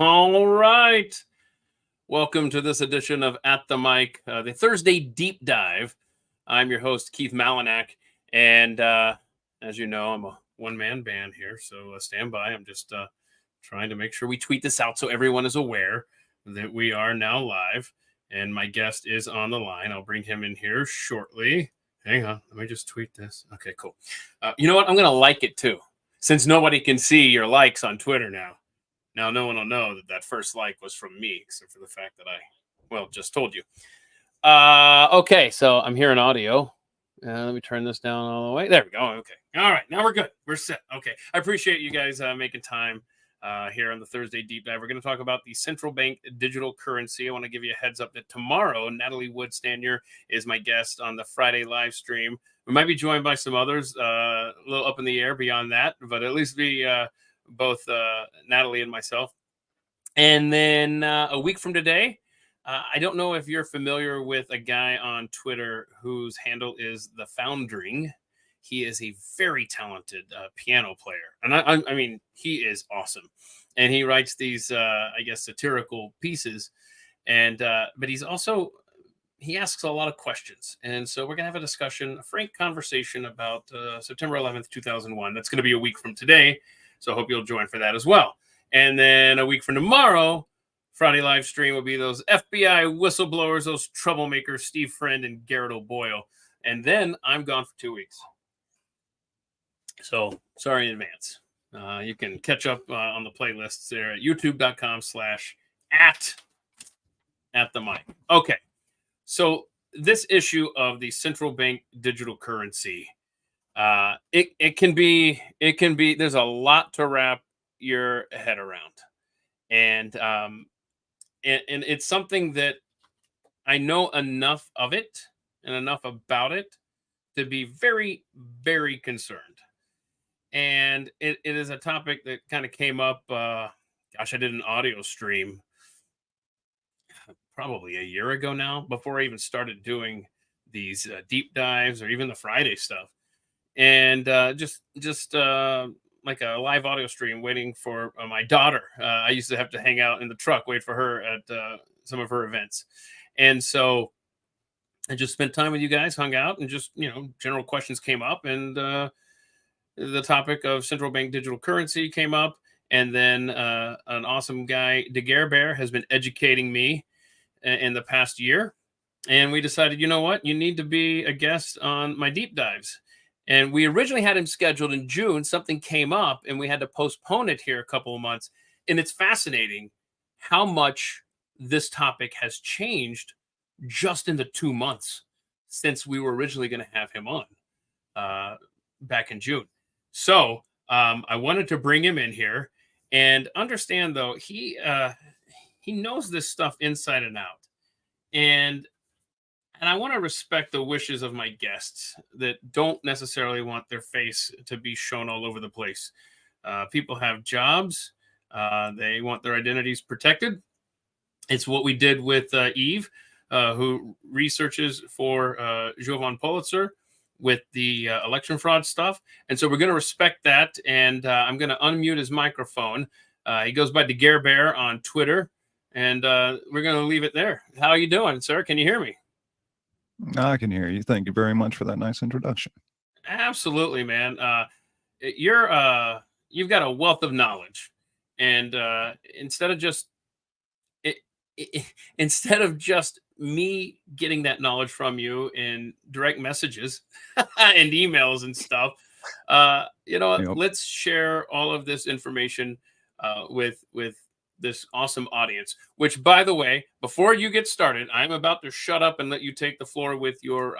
All right. Welcome to this edition of At the Mic, the Thursday Deep Dive. I'm your host, Keith Malinak. And as you know, I'm a one-man band here, so stand by. I'm just trying to make sure we tweet this out so everyone is aware that we are now live. And my guest is on the line. I'll bring him in here shortly. Hang on. Let me just tweet this. Okay, cool. You know what? I'm going to like it too, since nobody can see your likes on Twitter now. Now, no one will know that that first like was from me, except for the fact that just told you. Okay, so I'm hearing audio. Let me turn this down all the way. There we go. Okay. All right, now we're good. We're set. Okay. I appreciate you guys making time here on the Thursday Deep Dive. We're going to talk about the central bank digital currency. I want to give you a heads up that tomorrow, Natalie Wood-Stanier is my guest on the Friday live stream. We might be joined by some others, a little up in the air beyond that, but at least be both Natalie and myself. And then a week from today, I don't know if you're familiar with a guy on Twitter whose handle is The Foundering. He is a very talented piano player. And I mean, he is awesome. And he writes these, satirical pieces. And but he asks a lot of questions. And so we're going to have a discussion, a frank conversation about September 11th, 2001. That's going to be a week from today. So I hope you'll join for that as well. And then a week from tomorrow, Friday live stream will be those FBI whistleblowers, those troublemakers, Steve Friend and Garrett O'Boyle. And then I'm gone for 2 weeks. So sorry in advance. You can catch up on the playlists there at youtube.com/at the mic. Okay. So this issue of the central bank digital currency, it can be, there's a lot to wrap your head around. And it's something that I know enough of it and enough about it to be very, very concerned. And it is a topic that kind of came up. I did an audio stream probably a year ago now, before I even started doing these deep dives or even the Friday stuff. And just like a live audio stream waiting for my daughter. I used to have to hang out in the truck, wait for her at some of her events. And so I just spent time with you guys, hung out, and just, general questions came up. And the topic of central bank digital currency came up. And then an awesome guy, Bear, has been educating me in the past year. And we decided, you know what? You need to be a guest on my deep dives. And we originally had him scheduled in June. Something came up and we had to postpone it here a couple of months. And it's fascinating how much this topic has changed just in the 2 months since we were originally going to have him on back in June. So I wanted to bring him in here and understand, though, he knows this stuff inside and out. And I want to respect the wishes of my guests that don't necessarily want their face to be shown all over the place. People have jobs. They want their identities protected. It's what we did with Eve, who researches for Jovan Pulitzer with the election fraud stuff. And so we're going to respect that. And I'm going to unmute his microphone. He goes by Bear on Twitter. And we're going to leave it there. How are you doing, sir? Can you hear me? I can hear you. Thank you very much for that nice introduction. Absolutely, man. You've got a wealth of knowledge, and instead of just me getting that knowledge from you in direct messages and emails and stuff, let's share all of this information with this awesome audience, which, by the way, before you get started, I'm about to shut up and let you take the floor with your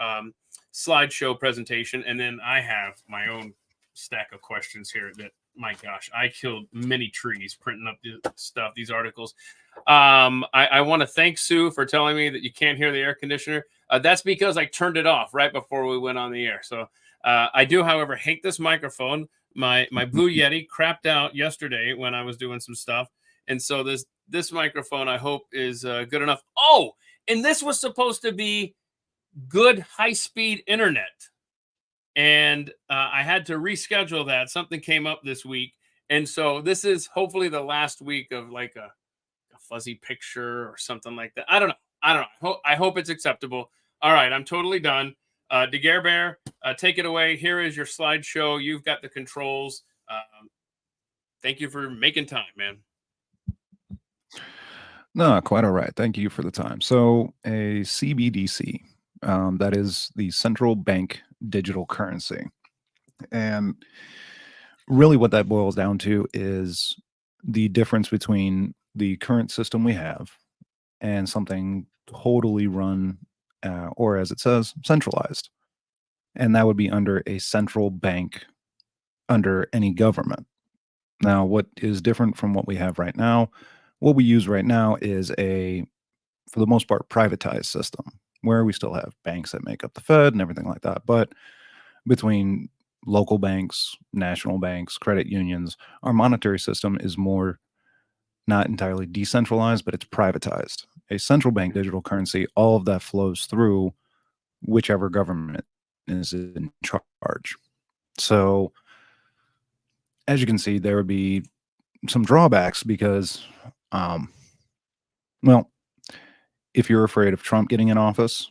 slideshow presentation. And then I have my own stack of questions here that, my gosh, I killed many trees printing up this stuff, these articles. I want to thank Sue for telling me that you can't hear the air conditioner. That's because I turned it off right before we went on the air. So I do, however, hate this microphone. My Blue Yeti crapped out yesterday when I was doing some stuff. And so this microphone, I hope, is good enough. Oh, and this was supposed to be good high-speed internet. And I had to reschedule that. Something came up this week. And so this is hopefully the last week of like a fuzzy picture or something like that. I don't know. I don't know. I hope it's acceptable. All right, I'm totally done. Bear, take it away. Here is your slideshow. You've got the controls. Thank you for making time, man. No, quite all right. Thank you for the time. So, a CBDC, that is the central bank digital currency. And really, what that boils down to is the difference between the current system we have and something totally run, or as it says, centralized. And that would be under a central bank under any government. Now, what is different from what we have right now? What we use right now is for the most part, privatized system where we still have banks that make up the Fed and everything like that. But between local banks, national banks, credit unions, our monetary system is more not entirely decentralized, but it's privatized. A central bank digital currency, all of that flows through whichever government is in charge. So, as you can see, there would be some drawbacks because, um, well, if you're afraid of Trump getting in office,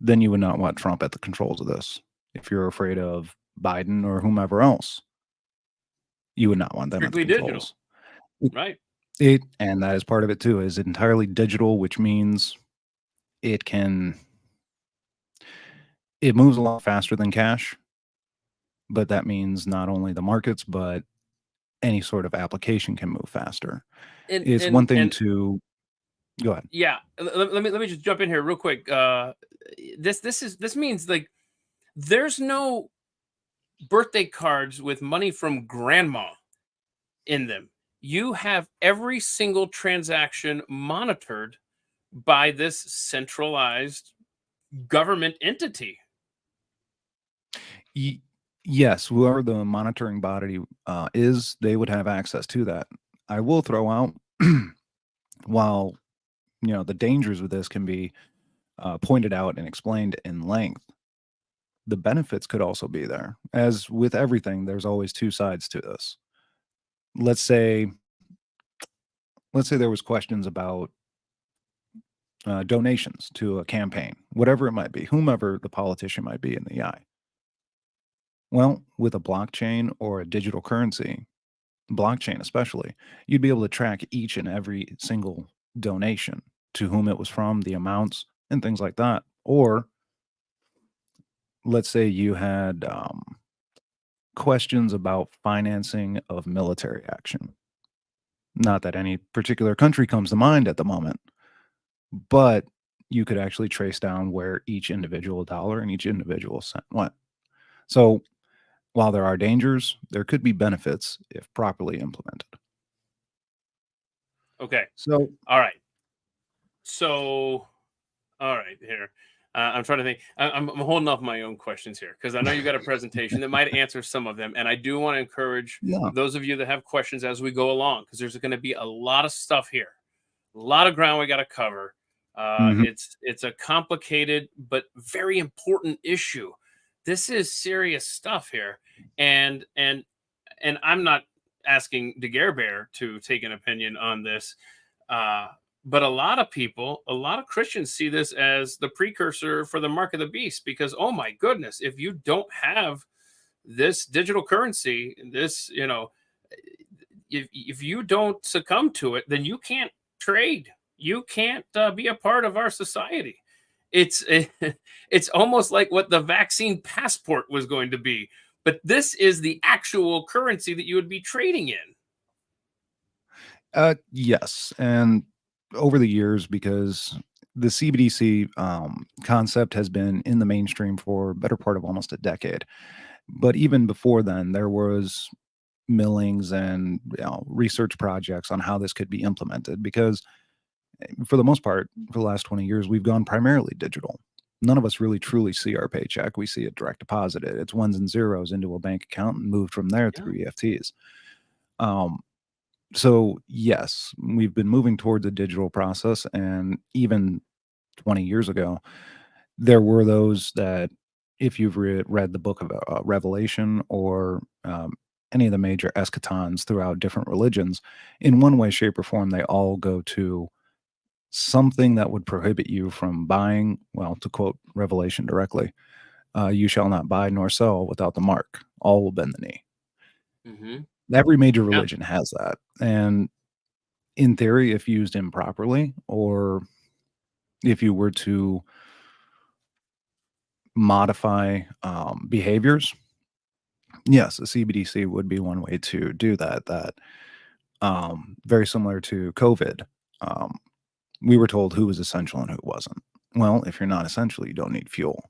then you would not want Trump at the controls of this. If you're afraid of Biden or whomever else, you would not want them at the Strictly digital, controls. right? And that is part of it too, is entirely digital, which means it can it moves a lot faster than cash, but that means not only the markets, but any sort of application can move faster. And It's and one thing and to go ahead. yeah, let me just jump in here real quick. This means like there's no birthday cards with money from grandma in them. You have every single transaction monitored by this centralized government entity. Y- yes, whoever the monitoring body is, they would have access to that. I will throw out, while the dangers with this can be pointed out and explained in length, the benefits could also be there. As with everything, there's always two sides to this. Let's say, let's say there was questions about donations to a campaign, whatever it might be, whomever the politician might be in the eye. Well, with a blockchain or a digital currency, blockchain especially, you'd be able to track each and every single donation, to whom it was from, the amounts, and things like that. Or let's say you had questions about financing of military action. Not that any particular country comes to mind at the moment, but you could actually trace down where each individual dollar and each individual cent went. So while there are dangers, there could be benefits if properly implemented. Okay. So, All right. So, all right, here. I'm trying to think. I'm holding off my own questions here because I know you got a presentation that might answer some of them, and I do want to encourage yeah. those of you that have questions as we go along because there's going to be a lot of stuff here, a lot of ground we got to cover. Mhm. It's a complicated but very important issue. This is serious stuff here, and I'm not asking Bear to take an opinion on this. Uh, but a lot of people, a lot of Christians see this as the precursor for the mark of the beast because, oh my goodness, if you don't have this digital currency, if you don't succumb to it, then you can't trade. You can't be a part of our society. It's it's almost like what the vaccine passport was going to be, but this is the actual currency that you would be trading in. Yes, and over the years, because the CBDC concept has been in the mainstream for a better part of almost a decade. But even before then, there was millings and research projects on how this could be implemented. Because for the most part, for the last 20 years, we've gone primarily digital. None of us really truly see our paycheck. We see it direct deposited. It's ones and zeros into a bank account and moved from there Yeah. through EFTs. Um, so yes, we've been moving towards a digital process, and even 20 years ago, there were those that, if you've read the book of Revelation or any of the major eschatons throughout different religions, in one way, shape, or form, they all go to something that would prohibit you from buying. Well, to quote Revelation directly, you shall not buy nor sell without the mark. All will bend the knee. Mm-hmm. Every major Yeah. religion has that. And in theory, if used improperly, or if you were to modify behaviors, yes, a CBDC would be one way to do that. Very similar to COVID. Um, we were told who was essential and who wasn't. Well, if you're not essential, you don't need fuel.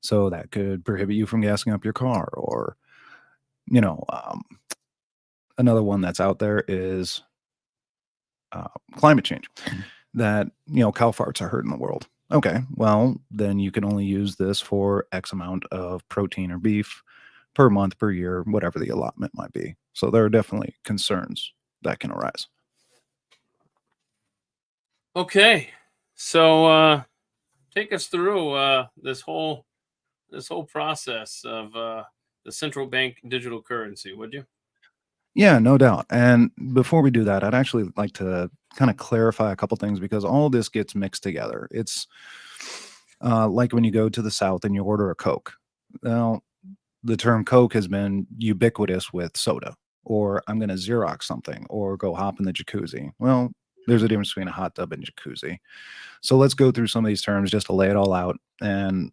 So that could prohibit you from gassing up your car. Or, you know, another one that's out there is climate change. That, cow farts are hurting the world. Okay, well, then you can only use this for X amount of protein or beef per month, per year, whatever the allotment might be. So there are definitely concerns that can arise. Okay. So take us through this whole process of the central bank digital currency, would you? Yeah, no doubt. And before we do that, I'd actually like to kind of clarify a couple things because all of this gets mixed together. It's like when you go to the South and you order a Coke. Now, the term Coke has been ubiquitous with soda, or I'm going to Xerox something, or go hop in the jacuzzi. Well, there's a difference between a hot tub and jacuzzi. So let's go through some of these terms just to lay it all out and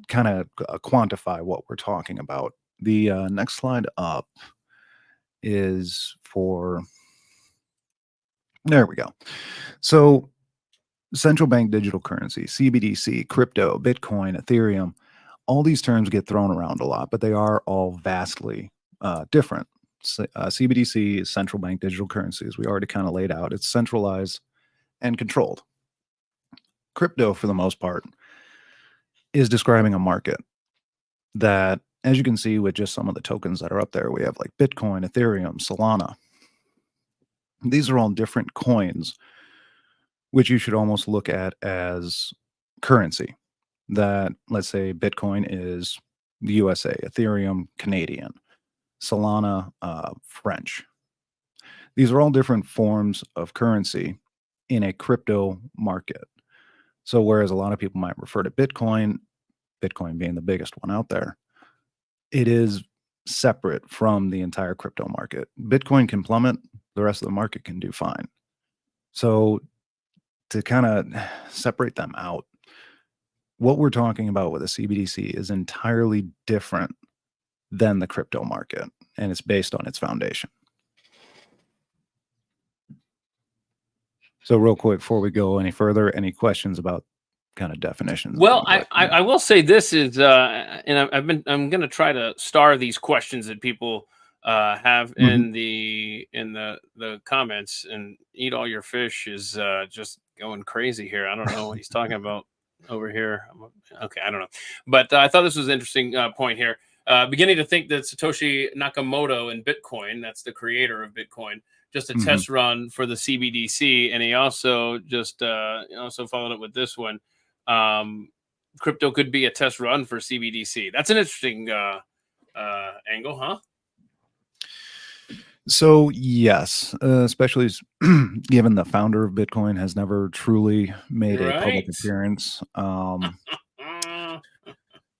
kind of quantify what we're talking about. The next slide up is for, there we go. So central bank digital currency, CBDC, crypto, Bitcoin, Ethereum, all these terms get thrown around a lot, but they are all vastly different. CBDC is central bank digital currencies. We already kind of laid out. It's centralized and controlled. Crypto, for the most part, is describing a market that, as you can see with just some of the tokens that are up there, we have like Bitcoin, Ethereum, Solana. These are all different coins, which you should almost look at as currency. That, let's say, Bitcoin is the USA, Ethereum, Canadian, Solana, French. These are all different forms of currency in a crypto market. So whereas a lot of people might refer to Bitcoin, Bitcoin being the biggest one out there, it is separate from the entire crypto market. Bitcoin can plummet, the rest of the market can do fine. So to kind of separate them out, what we're talking about with a CBDC is entirely different than the crypto market, and it's based on its foundation. So real quick, before we go any further, any questions about kind of definitions? Well, I will say this is, and I'm going to try to star these questions that people have Mhm. in the comments, and eat all your fish is just going crazy here. I don't know what he's talking about over here. Okay, I don't know, but I thought this was an interesting point here. Beginning to think that Satoshi Nakamoto in Bitcoin, that's the creator of Bitcoin, just a Mhm. test run for the CBDC, and he also just also followed it with this one. Crypto could be a test run for CBDC. That's an interesting angle, huh? So yes, especially given the founder of Bitcoin has never truly made a public Right. appearance. Uh,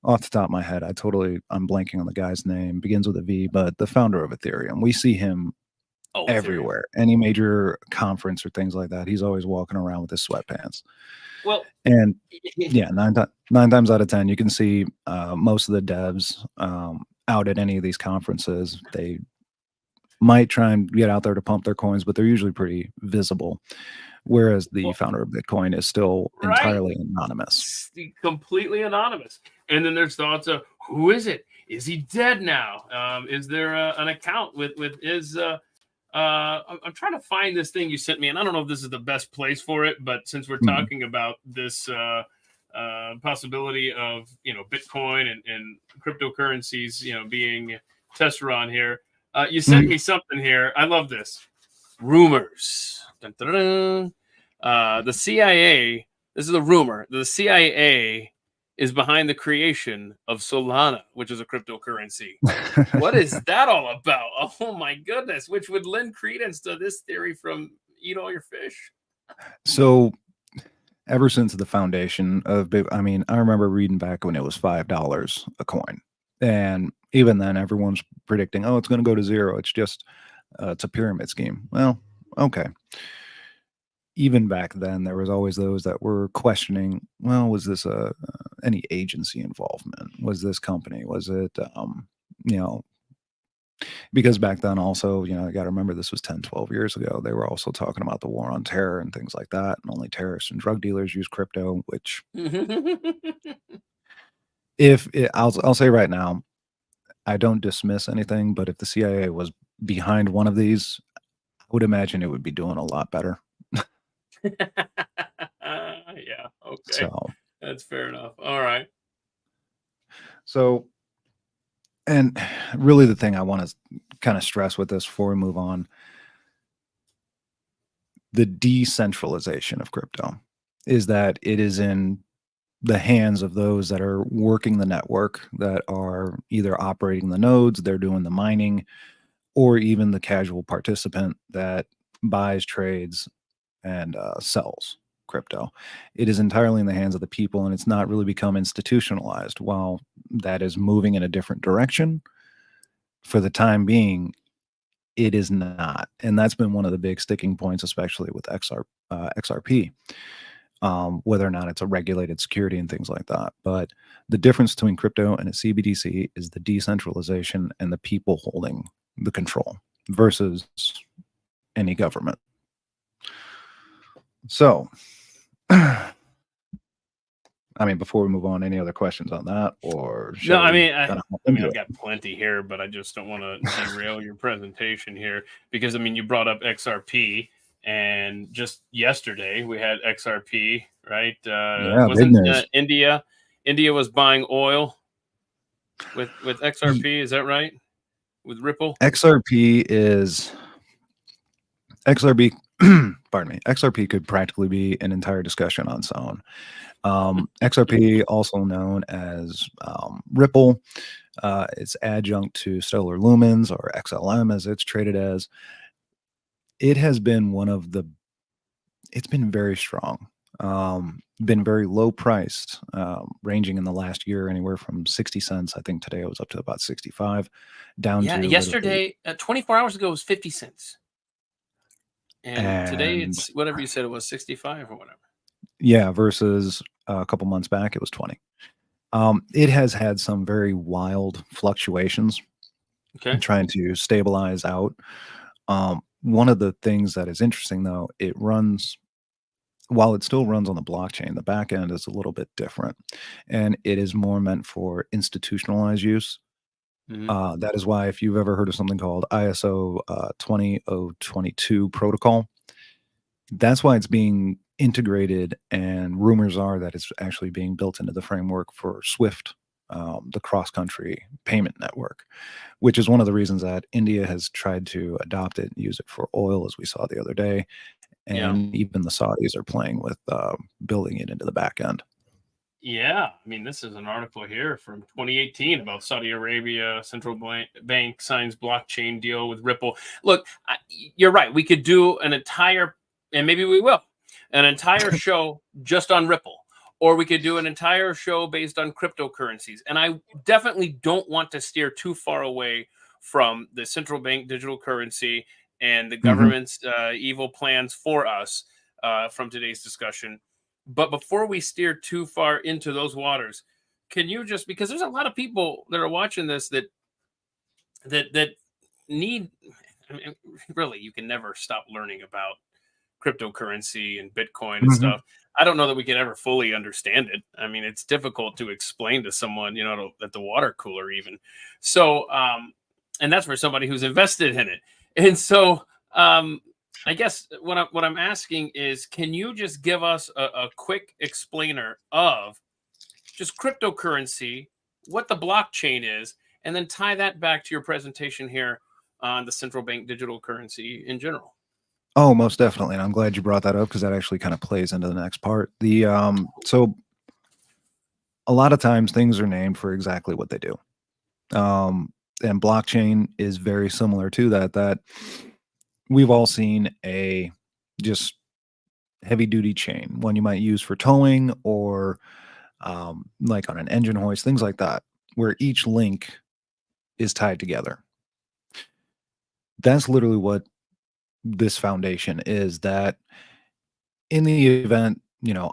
Off the top of my head, I'm blanking on the guy's name. Begins with a V, but the founder of Ethereum, we see him oh, Ethereum. everywhere. Any major conference or things like that, he's always walking around with his sweatpants. Well, And yeah, nine times out of 10, you can see most of the devs out at any of these conferences. They might try and get out there to pump their coins, but they're usually pretty visible. Whereas the well, founder of Bitcoin is still right. entirely anonymous. Completely anonymous. And then there's thoughts of who is it? Is he dead now? Is there an account with his? I'm trying to find this thing you sent me, and I don't know if this is the best place for it, but since we're Mhm. talking about this possibility of Bitcoin and cryptocurrencies, being test run here, you sent Mhm. me something here. I love this. Rumors. Dun, dun, dun, dun. The CIA. This is a rumor. The CIA is behind the creation of Solana, which is a cryptocurrency. What is that all about? Oh my goodness, which would lend credence to this theory from Eat All Your Fish. So ever since the foundation of I mean, I remember reading back when it was $5 a coin. And even then everyone's predicting, oh, it's going to go to zero. It's just it's a pyramid scheme. Well, okay. Even back then, there was always those that were questioning, well, was this any agency involvement? Was this company? Was it, you know, because back then also, I got to remember this was 10, 12 years ago. They were also talking about the war on terror and things like that. And only terrorists and drug dealers use crypto, which I'll say right now, I don't dismiss anything, but if the CIA was behind one of these, I would imagine it would be doing a lot better. Yeah, okay. So, That's fair enough. All right. so, and really the thing I want to kind of stress with this before we move on, the decentralization of crypto is that it is in the hands of those that are working the network, that are either operating the nodes, they're doing the mining, or even the casual participant that buys, trades, and sells crypto. It is entirely in the hands of the people, and it's not really become institutionalized. While that is moving in a different direction, for the time being, it is not. And that's been one of the big sticking points, especially with XRP, whether or not it's a regulated security and things like that. But the difference between crypto and a CBDC is the decentralization and the people holding the control versus any government. So, I mean, before we move on, any other questions on that, or No, I mean, into I've it? got plenty here, but I just don't want to derail your presentation here because I mean, you brought up XRP, and just yesterday we had XRP, right? Yeah, big Wasn't news. India was buying oil with XRP? Is that right? With Ripple? XRP is XRP. Pardon me. XRP could practically be an entire discussion on its own. XRP, also known as Ripple, it's adjunct to Stellar Lumens, or XLM as it's traded as. It has been it's been very strong, been very low priced, ranging in the last year anywhere from 60 cents. I think today it was up to about 65, down Yeah, to literally, yesterday, 24 hours ago, it was 50 cents. And today and it's whatever you said it was, 65 or whatever. yeah, versus a couple months back, it was 20. It has had some very wild fluctuations Okay. trying to stabilize out. One of the things that is interesting, though, while it still runs on the blockchain, the back end is a little bit different, and it is more meant for institutionalized use. Mhm. That is why, if you've ever heard of something called ISO 20022 protocol, that's why it's being integrated, and rumors are that it's actually being built into the framework for Swift, the cross-country payment network, which is one of the reasons that India has tried to adopt it and use it for oil, as we saw the other day, Yeah. and even the Saudis are playing with building it into the back end. Yeah, I mean, this is an article here from 2018 about Saudi Arabia central bank signs blockchain deal with Ripple. Look, you're right. We could do an entire, and maybe we will, an entire show just on Ripple, or we could do an entire show based on cryptocurrencies. And I definitely don't want to steer too far away from the central bank digital currency and the Mhm. government's evil plans for us from today's discussion. But before we steer too far into those waters, can you just, because there's a lot of people that are watching this that need, I mean, really, you can never stop learning about cryptocurrency and Bitcoin and Mhm. stuff. I don't know that we can ever fully understand it. I mean, it's difficult to explain to someone, at the water cooler even. So, and that's for somebody who's invested in it. And so, I guess what I'm asking is, can you just give us a quick explainer of just cryptocurrency, what the blockchain is, and then tie that back to your presentation here on the central bank digital currency in general? Oh, most definitely, and I'm glad you brought that up because that actually kind of plays into the next part. So a lot of times things are named for exactly what they do. And blockchain is very similar to that. That we've all seen a just heavy duty chain, one you might use for towing or like on an engine hoist, things like that, where each link is tied together. That's literally what this foundation is. That in the event,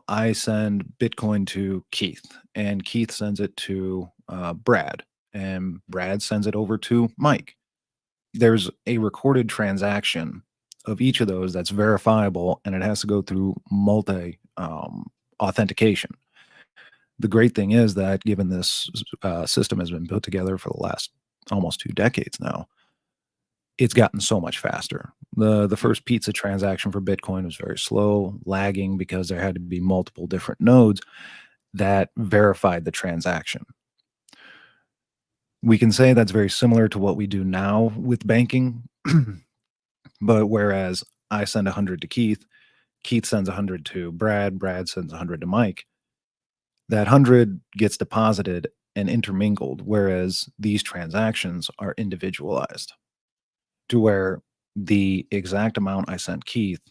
I send Bitcoin to Keith, and Keith sends it to Brad, and Brad sends it over to Mike. There's a recorded transaction of each of those that's verifiable, and it has to go through multi authentication. The great thing is that given this system has been put together for the last almost 2 decades now, it's gotten so much faster. The first pizza transaction for Bitcoin was very slow, lagging because there had to be multiple different nodes that verified the transaction. We can say that's very similar to what we do now with banking, but whereas I send 100 to Keith, Keith sends 100 to Brad, Brad sends 100 to Mike, that 100 gets deposited and intermingled, whereas these transactions are individualized to where the exact amount I sent Keith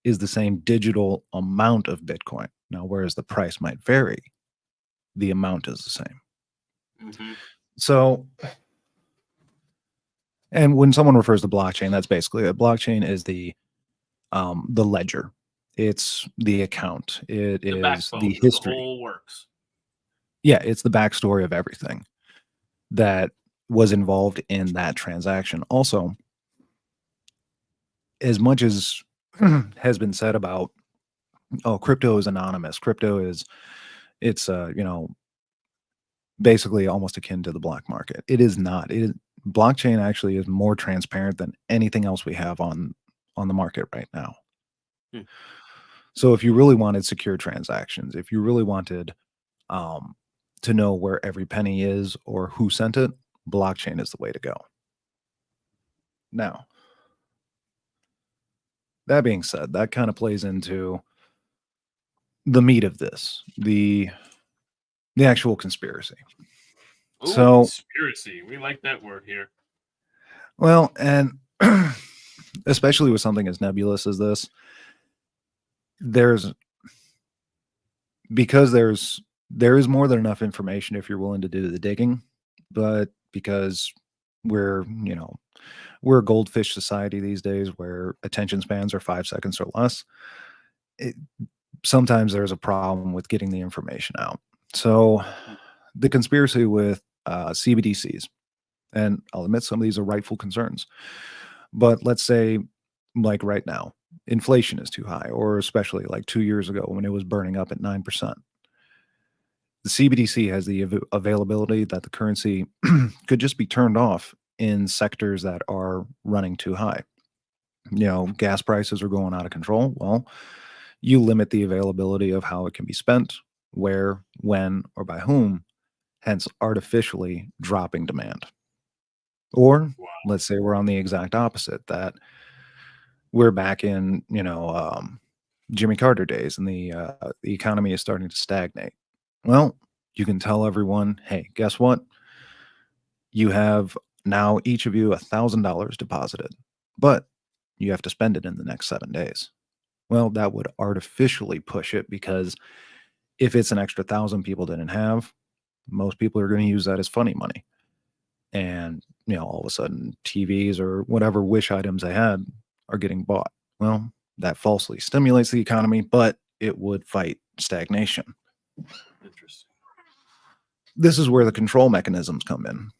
is the same digital amount of Bitcoin. Now, whereas the price might vary, the amount is the same. Mm-hmm. So, and when someone refers to blockchain, that's basically a blockchain is the ledger. It's the account. It The is backbone the of the history. whole works. Yeah, it's the backstory of everything that was involved in that transaction. Also, as much as has been said about, oh, crypto is anonymous, crypto is it's basically almost akin to the black market. It is not. It is, blockchain actually is more transparent than anything else we have on the market right now. Hmm. So if you really wanted secure transactions, if you really wanted um, to know where every penny is or who sent it, blockchain is the way to go. Now, that being said, that kind of plays into the meat of this, the actual conspiracy. Oh, So, conspiracy. We like that word here. well, and especially with something as nebulous as this, there's because there is more than enough information if you're willing to do the digging, but because we're, we're a goldfish society these days where attention spans are 5 seconds or less, it, sometimes there's a problem with getting the information out. So the conspiracy with CBDCs, and I'll admit some of these are rightful concerns, but let's say like right now, inflation is too high, or especially like 2 years ago when it was burning up at 9%. The CBDC has the availability that the currency could just be turned off in sectors that are running too high. Gas prices are going out of control. Well, you limit the availability of how it can be spent, where, when, or by whom, hence artificially dropping demand. Or Wow. let's say we're on the exact opposite, that we're back in, Jimmy Carter days and the economy is starting to stagnate. Well, you can tell everyone, hey, guess what? You have now each of you $1,000 deposited, but you have to spend it in the next 7 days. Well, that would artificially push it because if it's an extra 1,000 people didn't have, most people are going to use that as funny money. And, all of a sudden TVs or whatever wish items they had are getting bought. Well, that falsely stimulates the economy, but it would fight stagnation. Interesting. This is where the control mechanisms come in.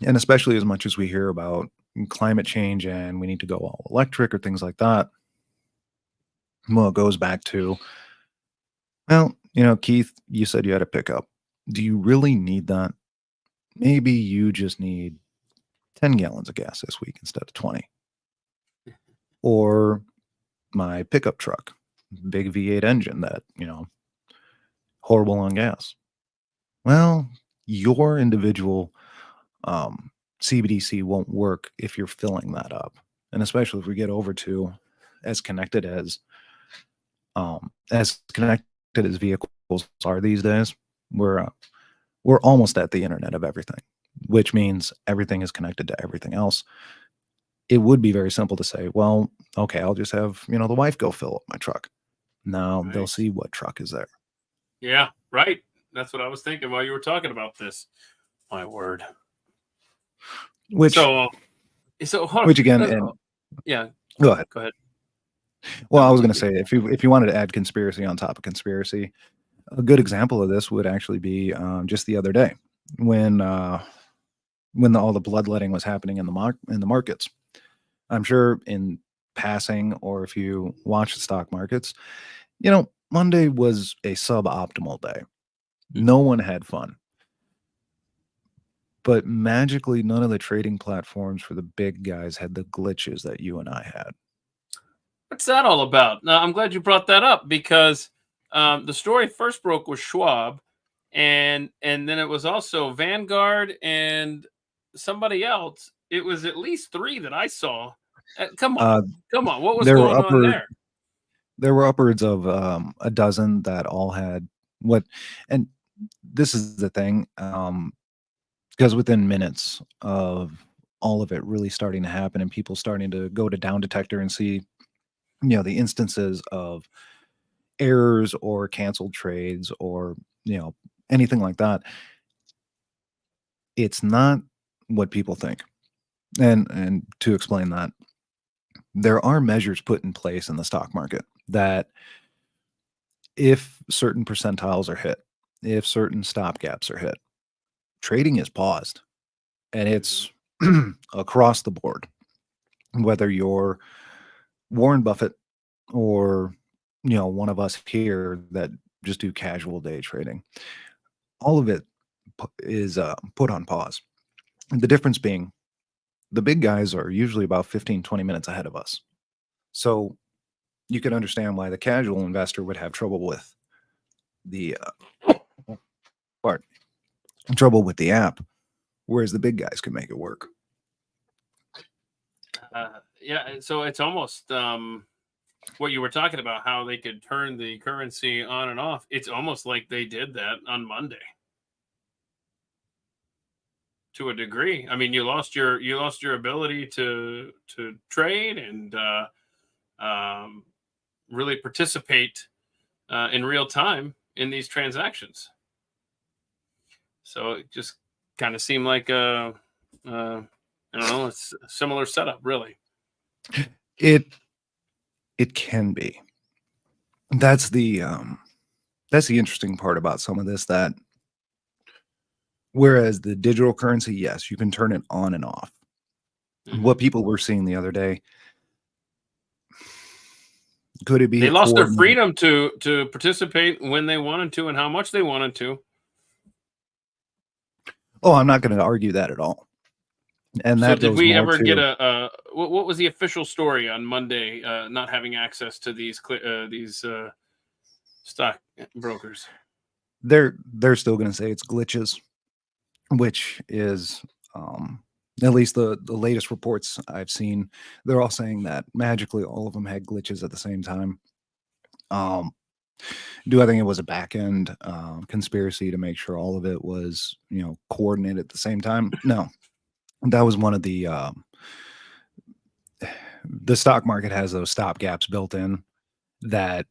And especially as much as we hear about climate change and we need to go all electric or things like that, well, it goes back to, well, Keith, you said you had a pickup. Do you really need that? Maybe you just need 10 gallons of gas this week instead of 20. Or my pickup truck, big V8 engine that, horrible on gas. Well, your individual CBDC won't work if you're filling that up. And especially if we get over to as connected as connected as vehicles are these days, We're uh, we're almost at the internet of everything, which means everything is connected to everything else. It would be very simple to say, well, okay, I'll just have, the wife go fill up my truck. Now they'll Right. see what truck is there. Yeah. Right. That's what I was thinking while you were talking about this. My word. Which So, hold which again, on. and Yeah. go ahead. Go ahead. Well, I No. was going to say, if you wanted to add conspiracy on top of conspiracy, a good example of this would actually be just the other day when all the bloodletting was happening in the markets. I'm sure in passing, or if you watch the stock markets, Monday was a suboptimal day. No one had fun. But magically, none of the trading platforms for the big guys had the glitches that you and I had. What's that all about? Now, I'm glad you brought that up because the story first broke with Schwab, and then it was also Vanguard and somebody else. It was at least three that I saw. Come on, Uh, come on. What was there were going on upper there? there were upwards of a dozen that all had what, and this is the thing, because within minutes of all of it really starting to happen and people starting to go to down detector and see, the instances of errors or canceled trades or anything like that, it's not what people think. And to explain that, there are measures put in place in the stock market that if certain percentiles are hit, if certain stop gaps are hit, trading is paused, and Mhm. it's across the board. Whether you're Warren Buffett or one of us here that just do casual day trading, all of it is put on pause. The difference being the big guys are usually about 15, 20 minutes ahead of us. So you can understand why the casual investor would have trouble with the part, trouble with the app, whereas the big guys can make it work. Yeah, so it's almost what you were talking about, how they could turn the currency on and off. It's almost like they did that on Monday to a degree. I mean, you lost your ability to trade and um, really participate in real time in these transactions. So it just kind of seemed like I don't know, it's a similar setup, really. It it can be. That's the that's the interesting part about some of this, that whereas the digital currency, yes, you can turn it on and off. Hmm. What people were seeing the other day, could it be They a lost their coordinated? freedom to participate when they wanted to and how much they wanted to. Oh, I'm not going to argue that at all. And So that did goes we more ever get to, what was the official story on Monday? Not having access to these stock brokers. they're still going to say it's glitches, which is at least the latest reports I've seen, they're all saying that magically all of them had glitches at the same time. Um, do I think it was a back end conspiracy to make sure all of it was coordinated at the same time? No, that was one of the stock market has those stop gaps built in that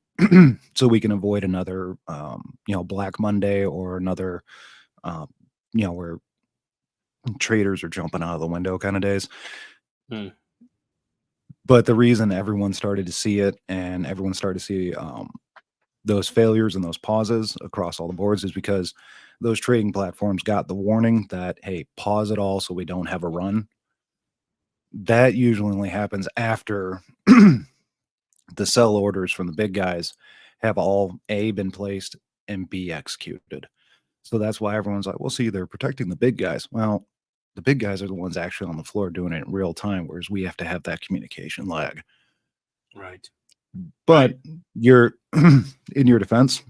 so we can avoid another Black Monday or another um, where traders are jumping out of the window kind of days. Hmm. But the reason everyone started to see it and everyone started to see those failures and those pauses across all the boards is because those trading platforms got the warning that, hey, pause it all so we don't have a run. That usually only happens after the sell orders from the big guys have all A, been placed, and B, executed. So that's why everyone's like, well, see, they're protecting the big guys. Well, the big guys are the ones actually on the floor doing it in real time, whereas we have to have that communication lag. Right. But Right. you're in your defense,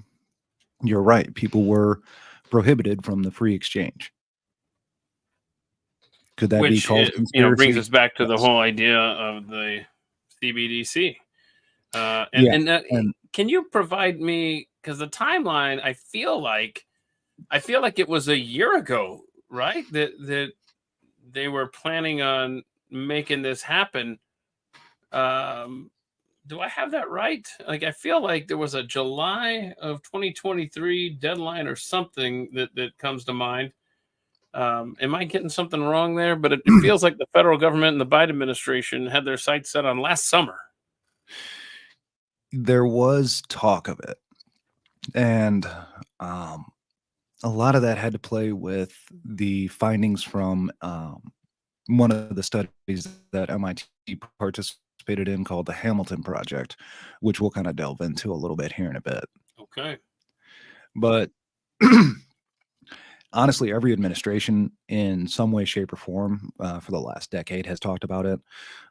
you're right. People were prohibited from the free exchange. Could that be Which called brings conspiracy? us back to the Yes. whole idea of the CBDC. And Yeah. and And can you provide me, because the timeline, I feel like I feel like it was a year ago, right? That they were planning on making this happen. Um, do I have that right? Like, I feel like there was a July of 2023 deadline or something that comes to mind. Am I getting something wrong there? But it feels like the federal government and the Biden administration had their sights set on last summer. There was talk of it, and um, a lot of that had to play with the findings from one of the studies that MIT participated in called the Hamilton Project, which we'll kind of delve into a little bit here in a bit. Okay. But honestly, every administration in some way, shape, or form for the last decade has talked about it.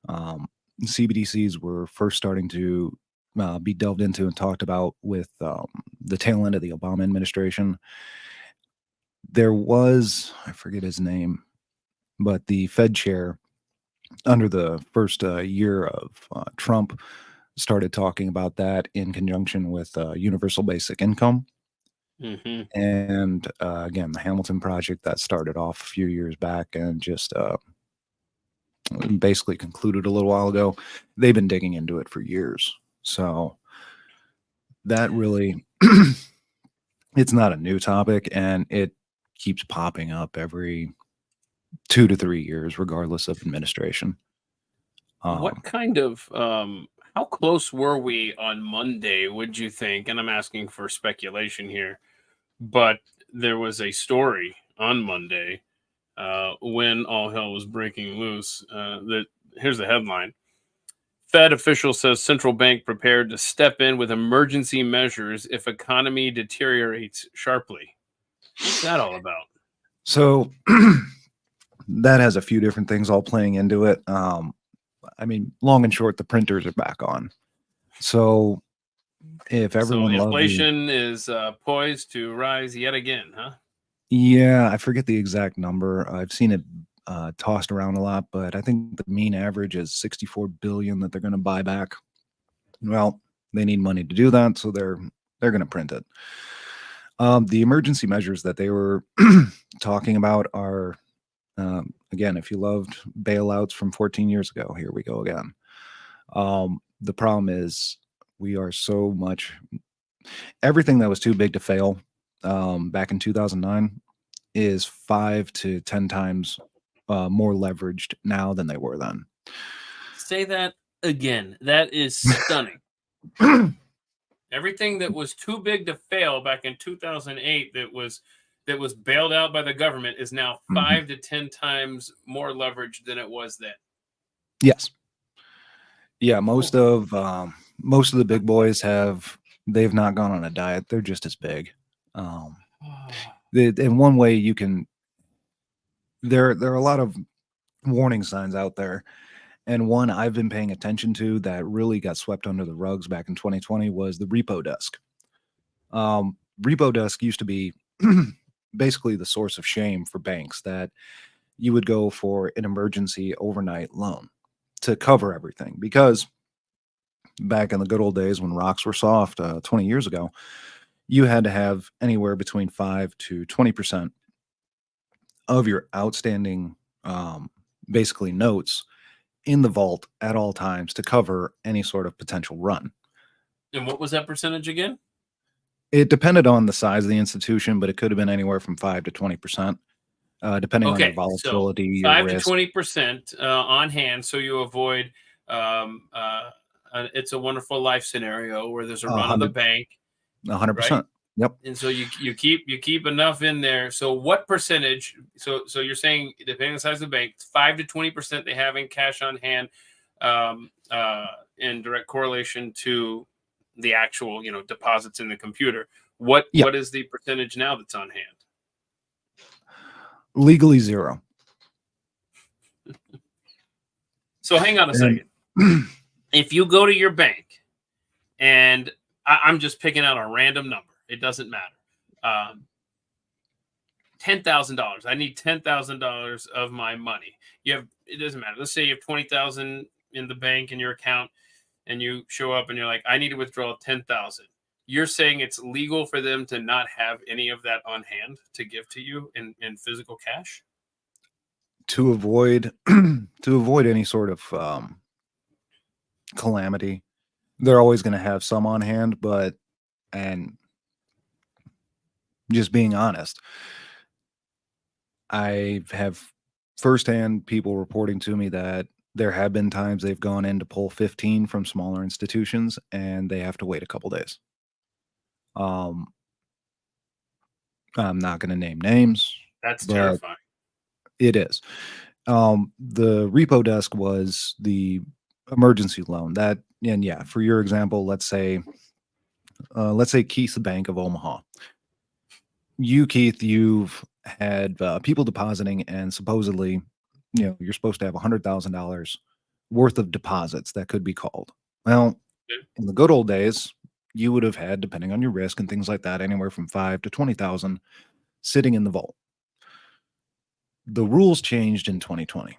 Um, CBDCs were first starting to be delved into and talked about with the tail end of the Obama administration. There was, I forget his name, but the Fed chair under the first year of Trump started talking about that in conjunction with universal basic income. Hmm. And again, the Hamilton Project that started off a few years back and just basically concluded a little while ago. They've been digging into it for years. So that really, it's not a new topic, and it keeps popping up every 2 to 3 years, regardless of administration. What Um, kind of how close were we on Monday, would you think? And I'm asking for speculation here, but there was a story on Monday when all hell was breaking loose. That here's the headline: Fed official says central bank prepared to step in with emergency measures if economy deteriorates sharply. What's that all about? so that has a few different things all playing into it. I mean, long and short, the printers are back on. So if So everyone loved the, inflation is poised to rise yet again, huh? yeah, I forget the exact number. I've seen it tossed around a lot, but I think the mean average is 64 billion that they're going to buy back. Well, they need money to do that, so they're going to print it. The emergency measures that they were talking about are, again, if you loved bailouts from 14 years ago, here we go again. The problem is we are so much everything that was too big to fail back in 2009 is 5 to 10 times more leveraged now than they were then. Say that again. That is stunning. Everything that was too big to fail back in 2008 that was bailed out by the government is now Mhm. 5 to 10 times more leverage than it was then. Yes. Yeah, Oh. most of the big boys they've not gone on a diet. They're just as big. Um, in one way, you can there are a lot of warning signs out there, and one I've been paying attention to that really got swept under the rugs back in 2020 was the repo desk. Repo desk used to be basically the source of shame for banks that you would go for an emergency overnight loan to cover everything because back in the good old days when rocks were soft 20 years ago, you had to have anywhere between 5 to 20% of your outstanding, um, basically notes in the vault at all times to cover any sort of potential run. And what was that percentage again? It depended on the size of the institution, but it could have been anywhere from 5 to 20%, depending on your Okay, so volatility, your 5 to risk. 20% on hand, so you avoid it's a wonderful life scenario where there's a A run on the hundred, bank, a hundred right? percent. Yep. And so you keep enough in there. So what percentage? So you're saying depending on the size of the bank, 5 to 20% they have in cash on hand, um, uh, in direct correlation to the actual deposits in the computer. What Yeah. what is the percentage now that's on hand? Legally zero. So hang on a And second. If you go to your bank and I'm just picking out a random number, it doesn't matter. Um, $10,000. I need $10,000 of my money. It doesn't matter. Let's say you have 20,000 in the bank in your account, and you show up and you're like, I need to withdraw 10,000. you're saying it's legal for them to not have any of that on hand to give to you in physical cash? To avoid to avoid any sort of calamity, they're always going to have some on hand. But and just being honest, I have firsthand people reporting to me that there have been times they've gone in to pull 15 from smaller institutions and they have to wait a couple days. Um, I'm not going to name names, That's but terrifying. it is. The repo desk was the emergency loan that, and yeah, for your example, let's say Keith's Bank of Omaha. Keith, you've had people depositing, and supposedly, you're supposed to have $100,000 worth of deposits that could be called. Well, Yeah. in the good old days, you would have had, depending on your risk and things like that, anywhere from 5 to 20,000 sitting in the vault. The rules changed in 2020,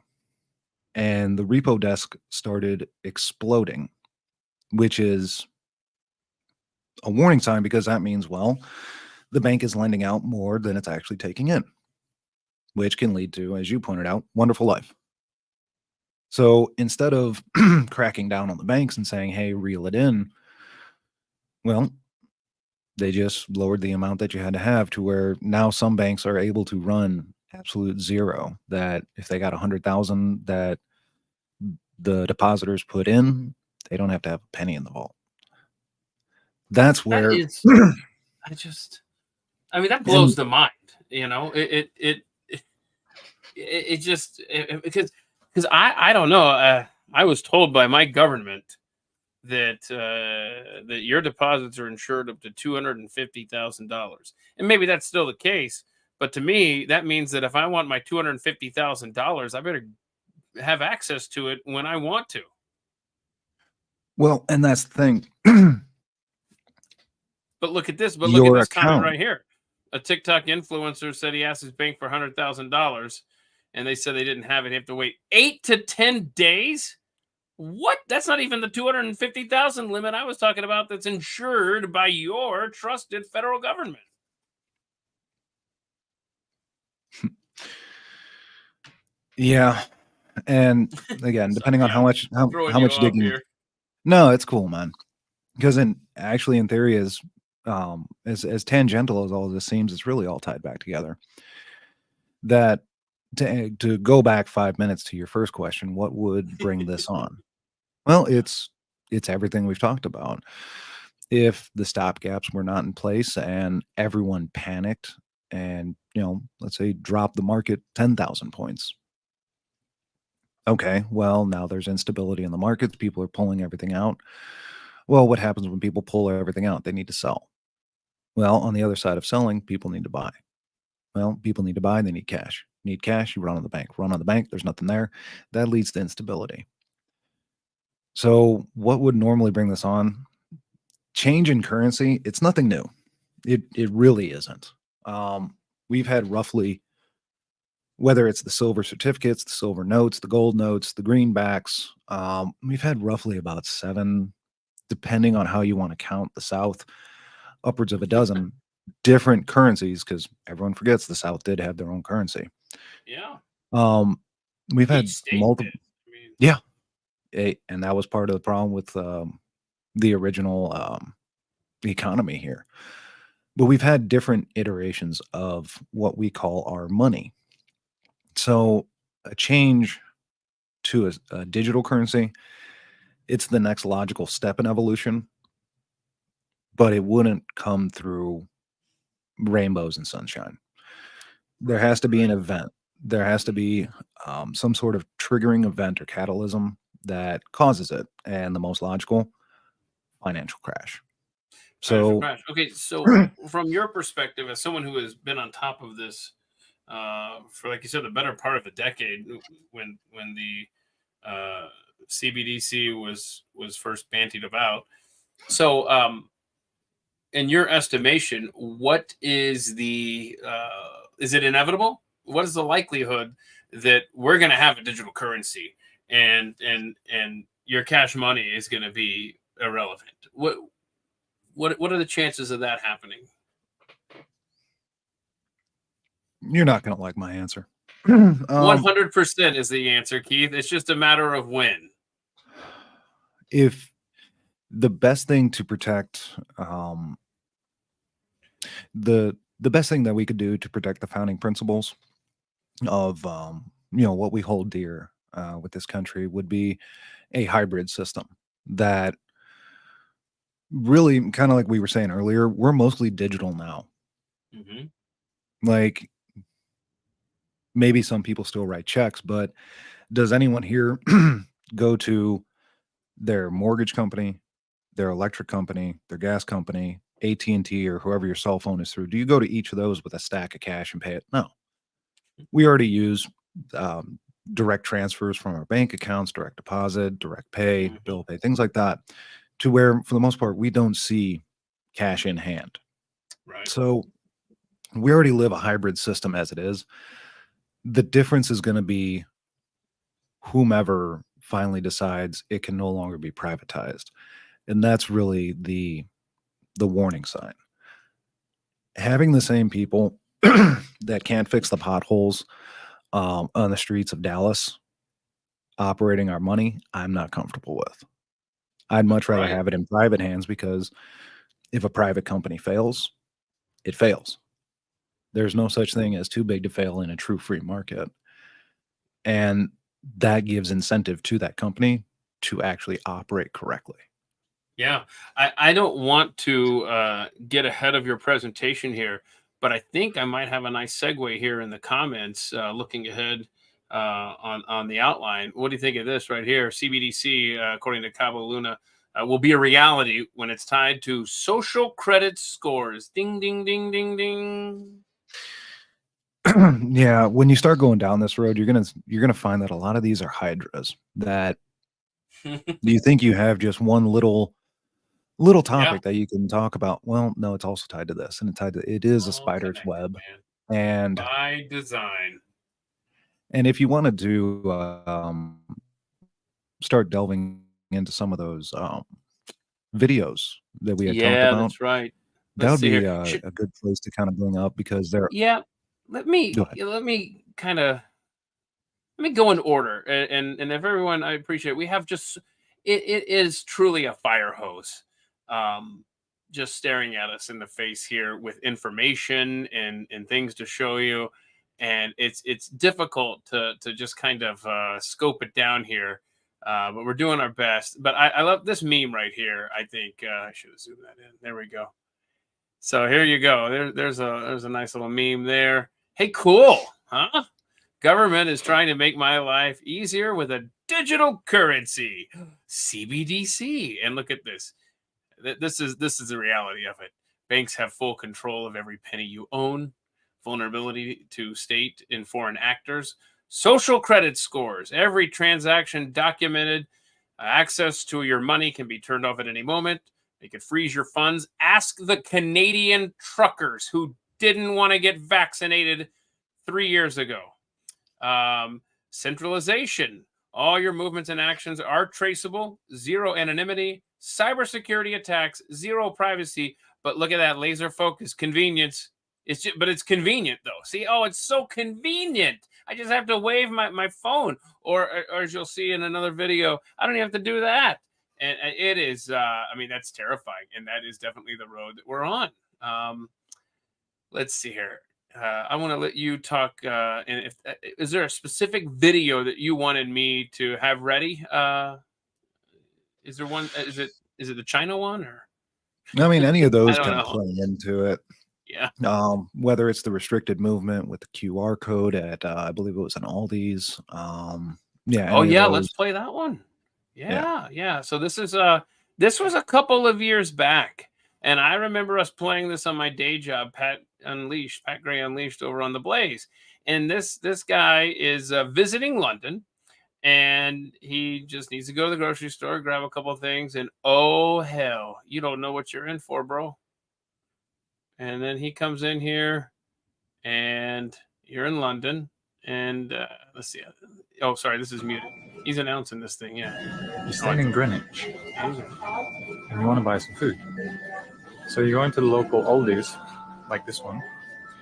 and the repo desk started exploding, which is a warning sign because that means, well, the bank is lending out more than it's actually taking in, which can lead to, as you pointed out, wonderful life. So instead of cracking down on the banks and saying, hey, reel it in, well, they just lowered the amount that you had to have to where now some banks are able to run absolute zero. That if they got 100,000 that the depositors put in, they don't have to have a penny in the vault. That's That where, is, I mean, that blows and the mind. Because I don't know. I was told by my government that your deposits are insured up to $250,000, and maybe that's still the case. But to me, that means that if I want my $250,000, I better have access to it when I want to. well, and that's the thing. But look at this. But look at Your this comment account. right here. A TikTok influencer said he asked his bank for $100,000, and they said they didn't have it. He have to wait 8 to 10 days. What? That's not even the 250,000 limit I was talking about. That's insured by your trusted federal government. Yeah. And again, depending on Sorry, I'm how throwing you much off digging. here. No, it's cool, man. Because in theory, as tangential as all of this seems, it's really all tied back together. That to go back 5 minutes to your first question, what would bring this on? Well, Yeah. it's everything we've talked about. If the stopgaps were not in place and everyone panicked and, let's say drop the market 10,000 points. Okay, well, now there's instability in the markets. People are pulling everything out. Well, what happens when people pull everything out? They need to sell. Well, on the other side of selling, people need to buy. Well, people need to buy, they need cash. Need cash, you run on the bank. Run on the bank, there's nothing there. That leads to instability. So, what would normally bring this on? Change in currency, it's nothing new. It really isn't. We've had roughly, whether it's the silver certificates, the silver notes, the gold notes, the greenbacks, we've had roughly about 7, depending on how you want to count the South, upwards of a dozen different currencies, because everyone forgets the South did have their own currency. Yeah. Um, we've Each had state multiple, did. I mean, yeah, and that was part of the problem with the original economy here. But we've had different iterations of what we call our money. So a change to a digital currency, it's the next logical step in evolution, but it wouldn't come through rainbows and sunshine. There right, has to be an right. event. There has to be some sort of triggering event or catalysm that causes it. And the most logical, financial crash. Financial So, crash. Okay, so from your perspective, as someone who has been on top of this for, like you said, the better part of a decade, when the CBDC was first bantied about. So, in your estimation, what is it inevitable? What is the likelihood that we're going to have a digital currency and your cash money is going to be irrelevant? What are the chances of that happening? You're not going to like my answer. um, 100% is the answer, Keith. It's just a matter of when. if the best thing to protect the best thing that we could do to protect the founding principles of what we hold dear with this country would be a hybrid system that really kind of like we were saying earlier, we're mostly digital now. Mm-hmm. Like maybe some people still write checks, but does anyone here go to their mortgage company, their electric company, their gas company, AT&T, or whoever your cell phone is through? Do you go to each of those with a stack of cash and pay it? No. We already use um, direct transfers from our bank accounts, direct deposit, direct pay, Mm-hmm. bill pay, things like that, to where for the most part we don't see cash in hand. Right. So we already live a hybrid system as it is. The difference is going to be whomever finally decides it can no longer be privatized, and that's really the warning sign. Having the same people that can't fix the potholes on the streets of Dallas operating our money, I'm not comfortable with. I'd much That's rather right. have it in private hands, because if a private company fails, it fails. There's no such thing as too big to fail in a true free market. And that gives incentive to that company to actually operate correctly. Yeah, I don't want to get ahead of your presentation here, but I think I might have a nice segue here in the comments. Looking ahead on the outline, what do you think of this right here? CBDC, according to Cabo Luna, will be a reality when it's tied to social credit scores. Ding, ding, ding, ding, ding. Yeah, when you start going down this road, you're gonna find that a lot of these are hydras that you think you have just one little Yeah, topic that you can talk about. Well, no, it's also tied to this, and it is a all spider's connected, web. man, And by design. if you want to do start delving into some of those videos that we had talked Yeah, about, that's right. that Let's would see be here. a good place to kind of bring up, because they're Yeah, let go me ahead. let me kind of let me go in order, and if everyone, I appreciate it, we have just it is truly a fire hose, um just staring at us in the face here with information and things to show you, and it's difficult to just kind of scope it down here, but we're doing our best. But I love this meme right here. I think I should have zoomed that in. There we go. So here you go. There's a nice little meme there. Hey, cool, huh? Government is trying to make my life easier with a digital currency, CBDC. And look at this. This is the reality of it. Banks have full control of every penny you own, vulnerability to state and foreign actors, social credit scores, every transaction documented, access to your money can be turned off at any moment. They could freeze your funds. Ask the Canadian truckers who didn't want to get vaccinated 3 years ago. Um, Centralization. All your movements and actions are traceable, zero anonymity, cybersecurity attacks, zero privacy. But look at that laser focus, convenience. But it's convenient though. See, oh, it's so convenient. I just have to wave my phone, or as you'll see in another video, I don't even have to do that. And it is, I mean, that's terrifying, and that is definitely the road that we're on. Um, let's see here. I want to let you talk. And if is there a specific video that you wanted me to have ready? Is there one? Is it the China one or I mean, any of I those don't kind of know. play into it. Yeah. Whether it's the restricted movement with the QR code at, I believe it was an Aldi's. Yeah, Oh any of yeah. Let's those. play that one. Yeah. Yeah, yeah. So this was a couple of years back, and I remember us playing this on my day job, Pat Gray Unleashed over on the Blaze, and this guy is visiting London, and he just needs to go to the grocery store, grab a couple of things, and oh hell, you don't know what you're in for, bro. And then he comes in here, and you're in London, and let's see. Oh, sorry, this is muted. He's announcing this thing. Yeah. You're Oh, I staying in thought. Greenwich Okay, Greenwich. and you want to buy some food. So you go into the local Aldi's, like this one,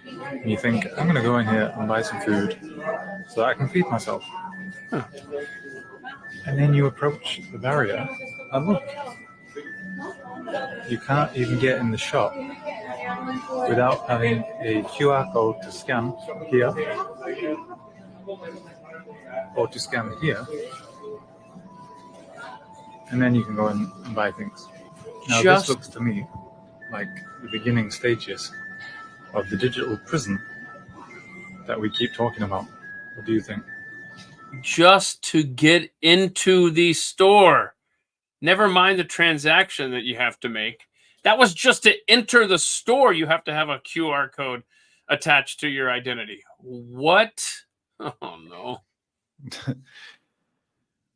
and you think, I'm going to go in here and buy some food so that I can feed myself. Huh. And then you approach the barrier, and look, you can't even get in the shop without having a QR code to scan here or to scan here, and then you can go and buy things. Now, this Just looks to me like the beginning stages of the digital prison that we keep talking about. What do you think? just to get into the store. Never mind the transaction that you have to make. That was just to enter the store. You have to have a QR code attached to your identity. What? Oh no.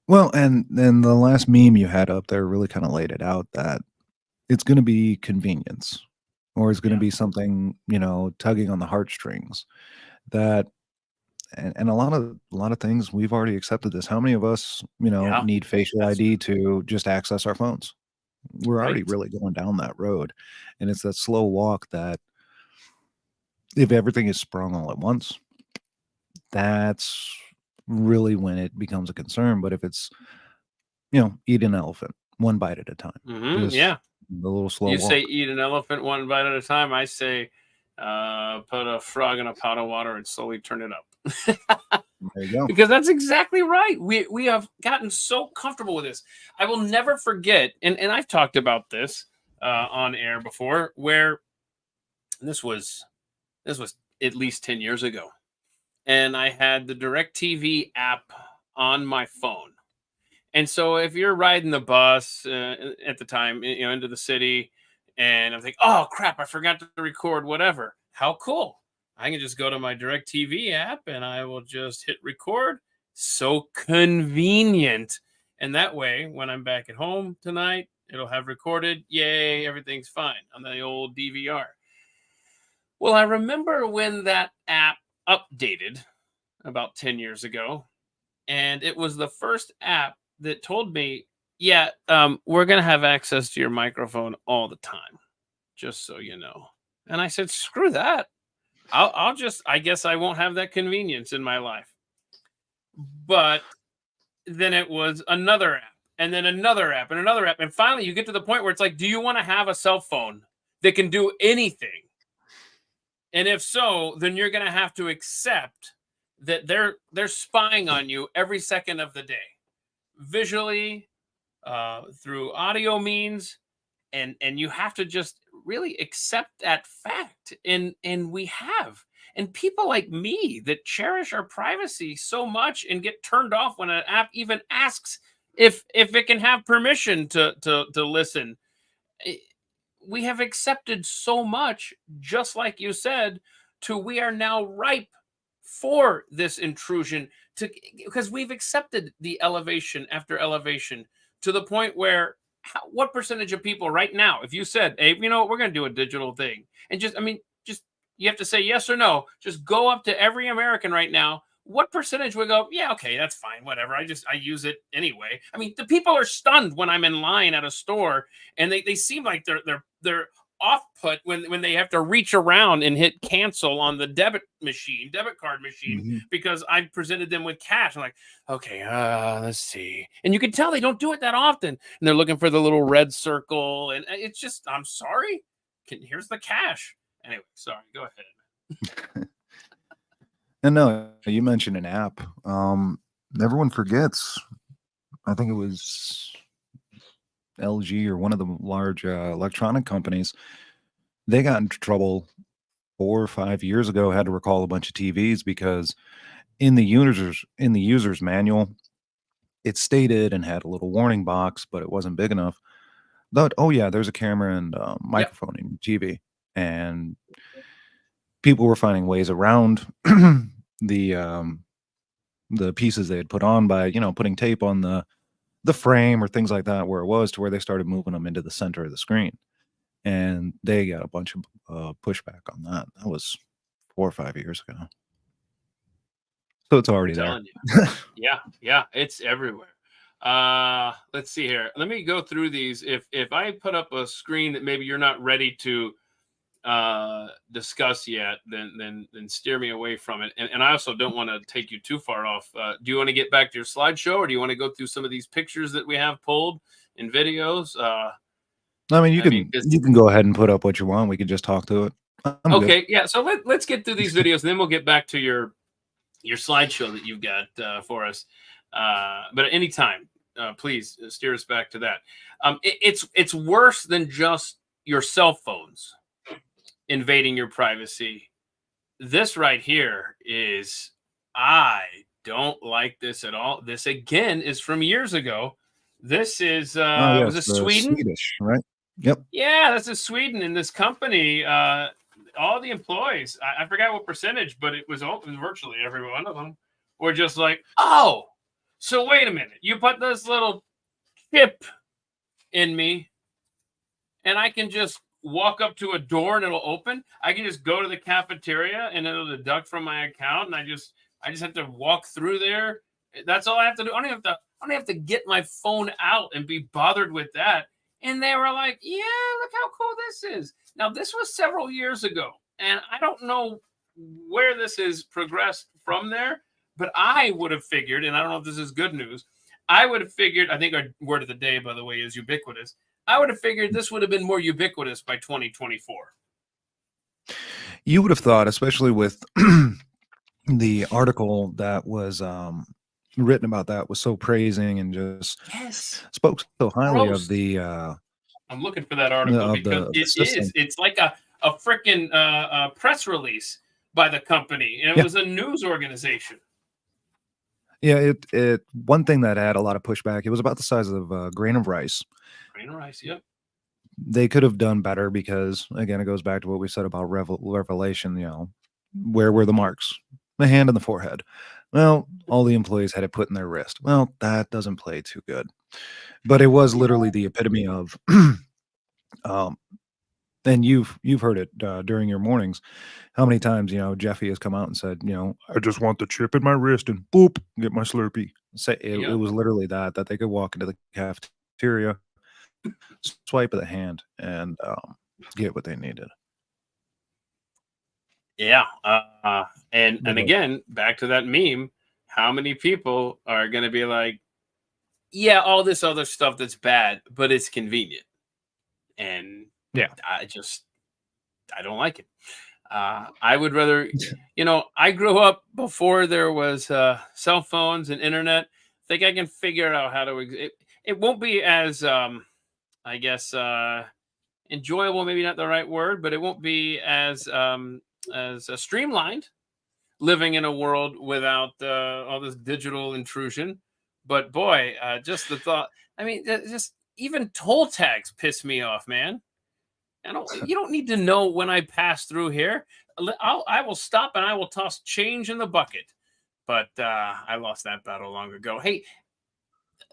Well, and then the last meme you had up there really kind of laid it out that it's going to be convenience, or it's going to Yeah. be something, tugging on the heartstrings. That and a lot of things we've already accepted this. How many of us, Yeah. need facial That's ID to just access our phones? We're already right. really going down that road, and it's that slow walk that if everything is sprung all at once, that's really when it becomes a concern. But if it's, eat an elephant one bite at a time, just Yeah. the little slow You say walk. eat an elephant one bite at a time. I say put a frog in a pot of water and slowly turn it up. There you go. Because that's exactly right. We have gotten so comfortable with this. I will never forget, and I've talked about this on air before, where this was at least 10 years ago. And I had the DirecTV app on my phone. And so if you're riding the bus at the time, into the city, and I'm thinking, oh crap, I forgot to record whatever. How cool! I can just go to my DirecTV app and I will just hit record. So convenient. And that way, when I'm back at home tonight, it'll have recorded. Yay, everything's fine on the old DVR. Well, I remember when that app updated about 10 years ago, and it was the first app that told me, yeah, we're going to have access to your microphone all the time, just so you know. And I said, screw that. I guess I won't have that convenience in my life. But then it was another app, and then another app, and another app. And finally, you get to the point where it's like, do you want to have a cell phone that can do anything? And if so, then you're going to have to accept that they're spying on you every second of the day, visually, through audio means, and you have to just really accept that fact. And we have, and people like me that cherish our privacy so much and get turned off when an app even asks if it can have permission to listen. Eh, we have accepted so much, just like you said, to we are now ripe for this intrusion, to because we've accepted the elevation after elevation to the point where what percentage of people right now, if you said, hey, we're going to do a digital thing, and just you have to say yes or no, just go up to every American right now, what percentage would go, yeah, okay, that's fine, whatever, I use it anyway. I mean, the people are stunned when I'm in line at a store, and they seem like they're off put when they have to reach around and hit cancel on the debit card machine, Mhm. because I presented them with cash. I'm like, okay, let's see. And you can tell they don't do it that often. And they're looking for the little red circle. And it's just, I'm sorry. Here's the cash. Anyway, sorry, go ahead. And no, you mentioned an app. Everyone forgets. I think it was LG or one of the large electronic companies. They got into trouble 4 or 5 years ago. Had to recall a bunch of TVs because in the user's manual, it stated and had a little warning box, but it wasn't big enough. That, oh yeah, there's a camera and Yep. microphone in your TV, and people were finding ways around the the pieces they had put on by putting tape on the frame or things like that where it was, to where they started moving them into the center of the screen, and they got a bunch of pushback on that. That was 4 or 5 years ago, so it's I'm already there. telling you. Yeah, it's everywhere. Let's see here. Let me go through these. If I put up a screen that maybe you're not ready to discuss yet, then steer me away from it. And I also don't want to take you too far off. Do you want to get back to your slideshow, or do you want to go through some of these pictures that we have pulled in videos? I mean, you can go ahead and put up what you want. We can just talk to it. I'm okay, good. yeah. So let's get through these videos, and then we'll get back to your slideshow that you've got for us. But at any time, please steer us back to that. It's worse than just your cell phones invading your privacy. This right here is, I don't like this at all. This again is from years ago. This is Oh was yes, this the Sweden? Swedish, right? Yep. Yeah, this is Sweden. In this company, all the employees, I forgot what percentage, but it was virtually every one of them were just like, oh, so wait a minute, you put this little chip in me and I can just walk up to a door and it'll open. I can just go to the cafeteria and it'll deduct from my account, and I just have to walk through there. That's all I have to do. I don't have to get my phone out and be bothered with that. And they were like, yeah, look how cool this is. Now, this was several years ago, and I don't know where this has progressed from there, but I would have figured, and I don't know if this is good news, I would have figured, I think our word of the day, by the way, is ubiquitous. I would have figured this would have been more ubiquitous by 2024. You would have thought, especially with the article that was written about that was so praising and just spoke so highly of the I'm looking for that article because it's like a freaking press release by the company, and it was a news organization. Yeah, it one thing that had a lot of pushback, it was about the size of a grain of rice. Grain of rice, yep. They could have done better because, again, it goes back to what we said about revelation, where were the marks? The hand and the forehead. Well, all the employees had it put in their wrist. Well, that doesn't play too good. But it was literally the epitome of, and you've heard it during your mornings, how many times, Jeffy has come out and said, I just want the chip in my wrist and boop, get my Slurpee. It was literally that they could walk into the cafeteria, swipe of the hand, and get what they needed. Yeah. And again, back to that meme, how many people are going to be like, yeah, all this other stuff that's bad, but it's convenient. And I don't like it. I would rather, I grew up before there was cell phones and internet. I think I can figure out how to, it won't be as, I guess, enjoyable, maybe not the right word, but it won't be as streamlined living in a world without all this digital intrusion. But boy, just the thought, I mean, just even toll tags piss me off, man. You don't need to know when I pass through here. I will stop and I will toss change in the bucket. But I lost that battle long ago. Hey,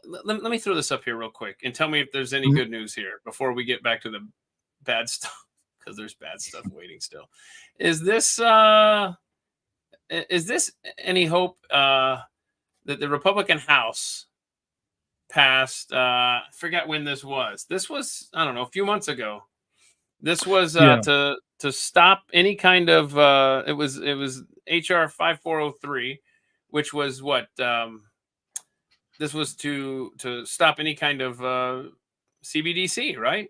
let me throw this up here real quick and tell me if there's any good news here before we get back to the bad stuff, because there's bad stuff waiting still. Is this any hope that the Republican House passed? I forgot when this was. This was, I don't know, a few months ago. This was to stop any kind of it was HR 5403, which was what this was to stop any kind of CBDC, right?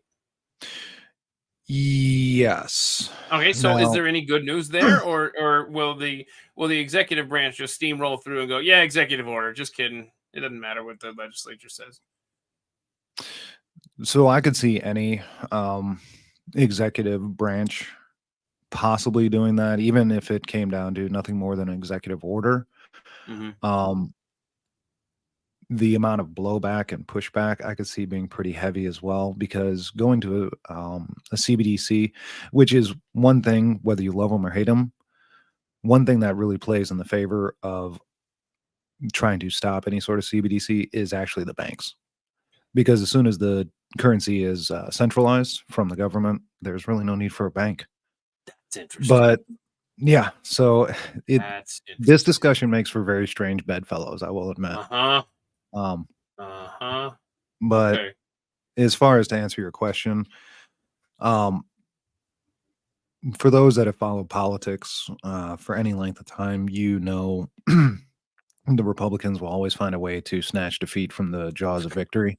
Yes. Okay, so is there any good news there, or will the executive branch just steamroll through and go, yeah, executive order? Just kidding. It doesn't matter what the legislature says. So I could see any executive branch possibly doing that, even if it came down to nothing more than an executive order. The amount of blowback and pushback I could see being pretty heavy as well, because going to a CBDC, which is one thing, whether you love them or hate them, one thing that really plays in the favor of trying to stop any sort of CBDC is actually the banks. Because as soon as the currency is centralized from the government, there's really no need for a bank. That's interesting. But yeah, so this discussion makes for very strange bedfellows, I will admit. But Okay. as far as to answer your question, for those that have followed politics for any length of time, the Republicans will always find a way to snatch defeat from the jaws of victory.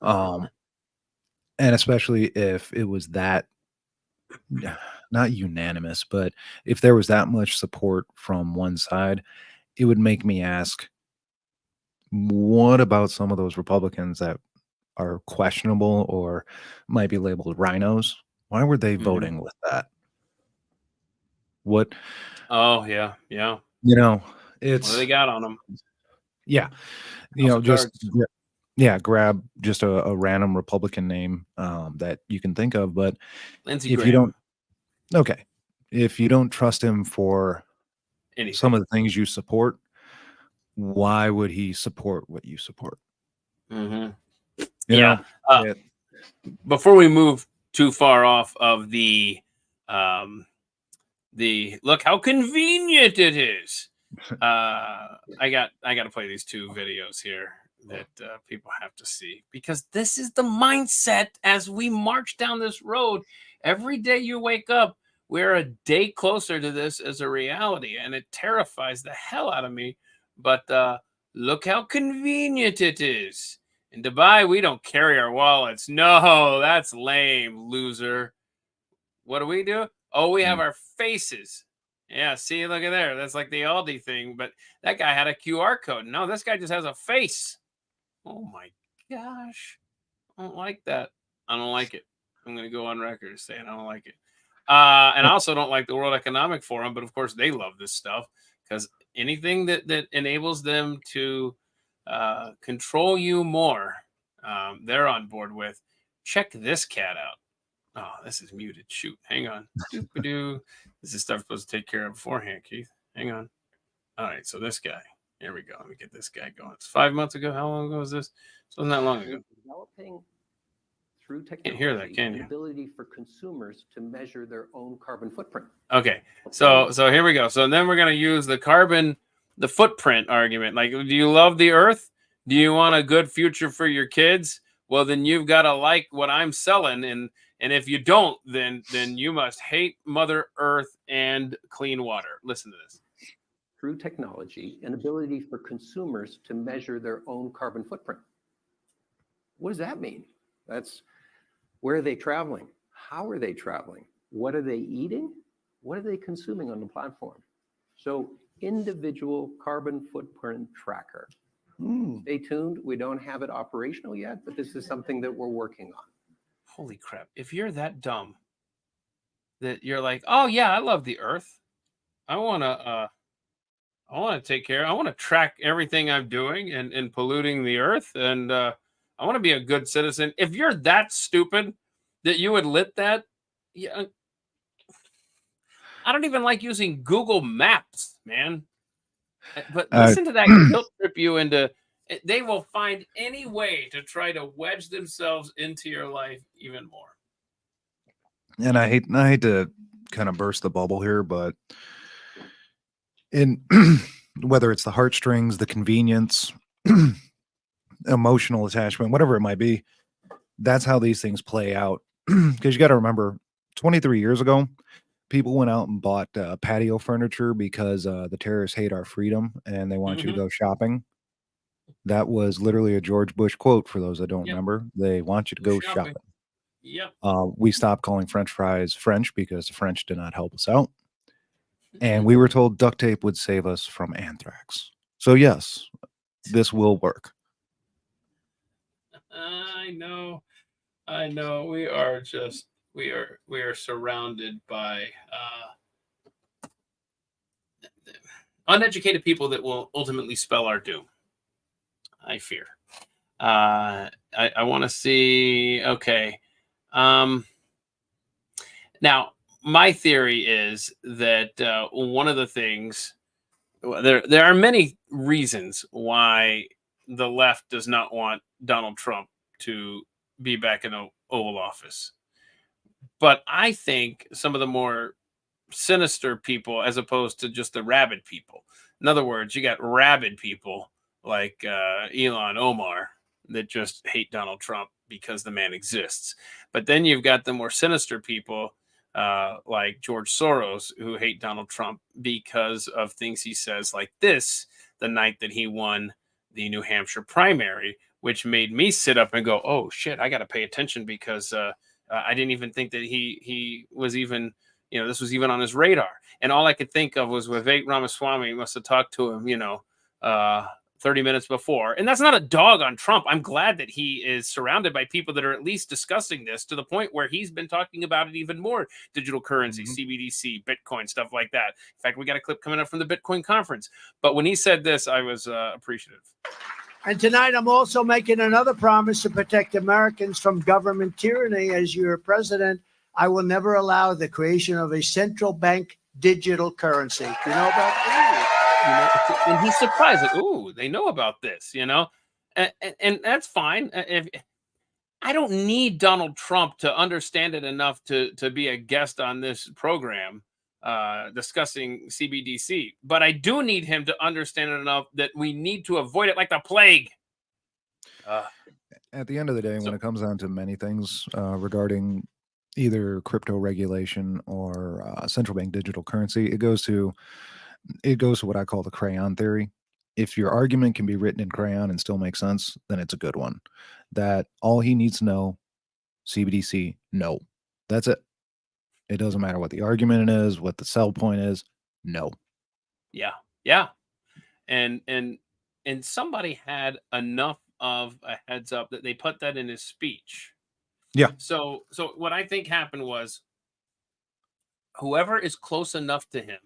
And especially if it was that not unanimous, but if there was that much support from one side, it would make me ask, what about some of those Republicans that are questionable or might be labeled rhinos? Why were they voting with that? What, Oh yeah, yeah. you know, What do it's, they got on them? yeah, House of just, Cards. yeah, grab just a random Republican name that you can think of. But Lindsey if you Graham. don't, okay, if you don't trust him for Anything. some of the things you support, why would he support what you support? Mm-hmm. You Yeah. know? Before we move too far off of the look how convenient it is. I got to play these two videos here that people have to see, because this is the mindset as we march down this road. Every day you wake up, we're a day closer to this as a reality, and it terrifies the hell out of me. But look how convenient it is. In Dubai, we don't carry our wallets. No, that's lame, loser. What do we do? Oh, we have our faces. Yeah, see, look at there. That's like the Aldi thing, but that guy had a QR code. No, this guy just has a face. Oh my gosh. I don't like that. I don't like it. I'm going to go on record saying I don't like it. And I also don't like the World Economic Forum, but of course they love this stuff, because anything that enables them to control you more, they're on board with. Check this cat out. Oh, this is muted. Shoot. Hang on. Doop-a-doo. This is stuff supposed to take care of beforehand, Keith. Hang on. All right. So this guy. Here we go. Let me get this guy going. It's 5 months ago. How long ago was this? It wasn't that long ago. Developing through technology, Can't hear that, can you? an ability for consumers to measure their own carbon footprint. Okay. So here we go. So then we're going to use the footprint argument. Like, do you love the earth? Do you want a good future for your kids? Well, then you've got to like what I'm selling, and if you don't, then you must hate Mother Earth and clean water. Listen to this. Through technology, an ability for consumers to measure their own carbon footprint. What does that mean? That's, where are they traveling? How are they traveling? What are they eating? What are they consuming on the platform? So individual carbon footprint tracker. Stay tuned. We don't have it operational yet, but this is something that we're working on. Holy crap. If you're that dumb that you're like, oh yeah, I love the earth. I want to take care. I want to track everything I'm doing and polluting the earth. And I want to be a good citizen. If you're that stupid that you would lit that, yeah, I don't even like using Google Maps, man. But listen to that guilt trip you into. They will find any way to try to wedge themselves into your life even more. And I hate to kind of burst the bubble here, but in whether it's the heartstrings, the convenience, emotional attachment, whatever it might be, that's how these things play out. Because you got to remember, 23 years ago, people went out and bought patio furniture because the terrorists hate our freedom and they want you to go shopping. That was literally a George Bush quote for those that don't remember. They want you to go shopping. Yep. We stopped calling French fries French because the French did not help us out. And we were told duct tape would save us from anthrax. So yes, this will work. I know. We are surrounded by uneducated people that will ultimately spell our doom. I fear. I want to see. Okay. Now, my theory is that one of the things, there are many reasons why the left does not want Donald Trump to be back in the Oval Office. But I think some of the more sinister people, as opposed to just the rabid people. In other words, you got rabid people like Elon Omar, that just hate Donald Trump because the man exists. But then you've got the more sinister people like George Soros, who hate Donald Trump because of things he says, like this, the night that he won the New Hampshire primary, which made me sit up and go, oh shit, I got to pay attention, because I didn't even think that he was even, this was even on his radar. And all I could think of was Vivek Ramaswamy must have talked to him, 30 minutes before. And that's not a dog on Trump. I'm glad that he is surrounded by people that are at least discussing this, to the point where he's been talking about it even more. Digital currency, CBDC, Bitcoin, stuff like that. In fact, we got a clip coming up from the Bitcoin conference. But when he said this, I was appreciative. And tonight, I'm also making another promise to protect Americans from government tyranny. As your president, I will never allow the creation of a central bank digital currency. Do you know about that? And he's surprised, like, ooh, they know about this, and that's fine. If I don't need Donald Trump to understand it enough to be a guest on this program discussing CBDC, but I do need him to understand it enough that we need to avoid it like the plague. At the end of the day, when it comes down to many things regarding either crypto regulation or central bank digital currency, it goes to what I call the crayon theory. If your argument can be written in crayon and still make sense, then it's a good one. That all he needs to know, CBDC, no. That's it. It doesn't matter what the argument is, what the sell point is, no. Yeah. And somebody had enough of a heads up that they put that in his speech. Yeah. So what I think happened was, whoever is close enough to him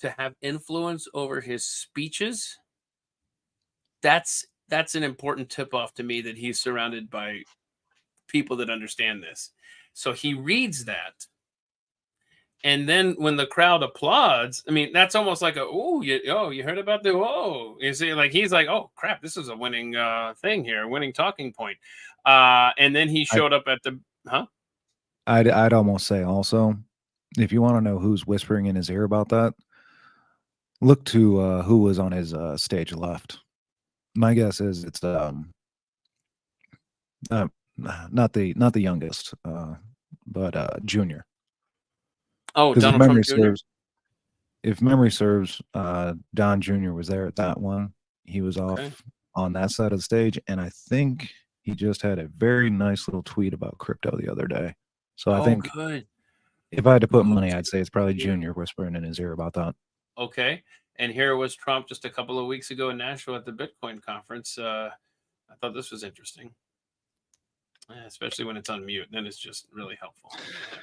to have influence over his speeches, that's an important tip off to me, that he's surrounded by people that understand this. So he reads that, and then when the crowd applauds, I mean, that's almost like you heard about the you see, like, he's like, oh crap, this is a winning thing here, winning talking point. And then he showed up at the I'd almost say also, if you want to know who's whispering in his ear about that, look to who was on his stage left. My guess is it's not the youngest, but Junior. Oh, Donald Trump Jr. If memory serves, Don Jr. was there at that one. He was off on that side of the stage, and I think he just had a very nice little tweet about crypto the other day. So I think if I had to put money, I'd say it's probably Junior whispering in his ear about that. Okay. And here was Trump just a couple of weeks ago in Nashville at the Bitcoin conference. I thought this was interesting, especially when it's on mute. Then it's just really helpful.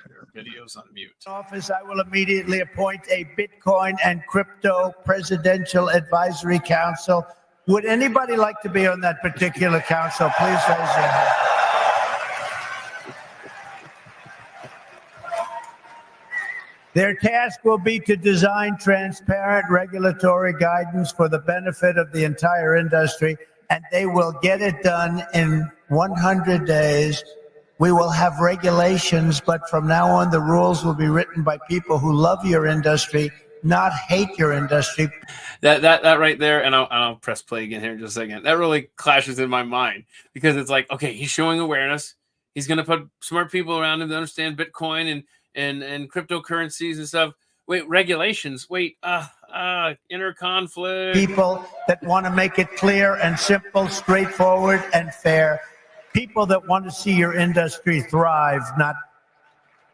Your videos on mute. Office, I will immediately appoint a Bitcoin and crypto presidential advisory council. Would anybody like to be on that particular council? Please raise your hand. Their task will be to design transparent regulatory guidance for the benefit of the entire industry, and they will get it done in 100 days. We will have regulations, but from now on, the rules will be written by people who love your industry, not hate your industry. That right there, and I'll press play again here in just a second. That really clashes in my mind, because it's like, okay, he's showing awareness. He's going to put smart people around him to understand Bitcoin and cryptocurrencies and stuff. Wait, regulations. Wait, inner conflict. People that want to make it clear and simple, straightforward and fair. People that want to see your industry thrive, not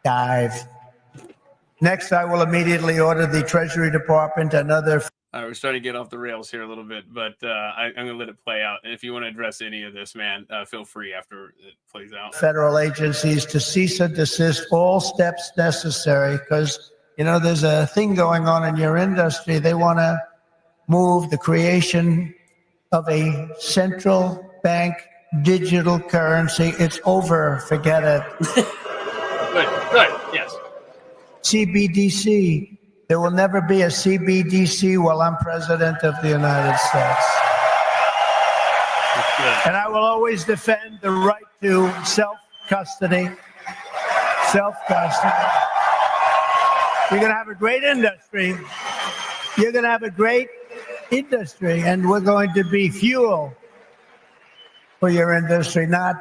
dive. Next, I will immediately order the Treasury Department and other. We're starting to get off the rails here a little bit, but I'm going to let it play out. And if you want to address any of this, man, feel free after it plays out. Federal agencies to cease and desist all steps necessary, because, there's a thing going on in your industry. They want to move the creation of a central bank digital currency. It's over. Forget it. Good. Yes. CBDC. There will never be a CBDC while I'm president of the United States. And I will always defend the right to self-custody. Self-custody. You're going to have a great industry. You're going to have a great industry, and we're going to be fuel for your industry, not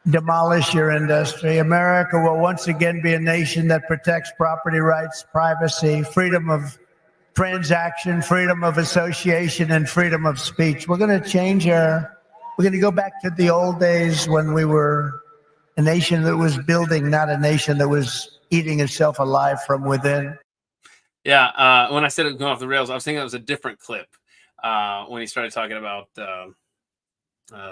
demolish your industry. America will once again be a nation that protects property rights, privacy, freedom of transaction, freedom of association, and freedom of speech. We're going to go back to the old days when we were a nation that was building, not a nation that was eating itself alive from within. Yeah, when I said it was going off the rails, I was thinking it was a different clip when he started talking about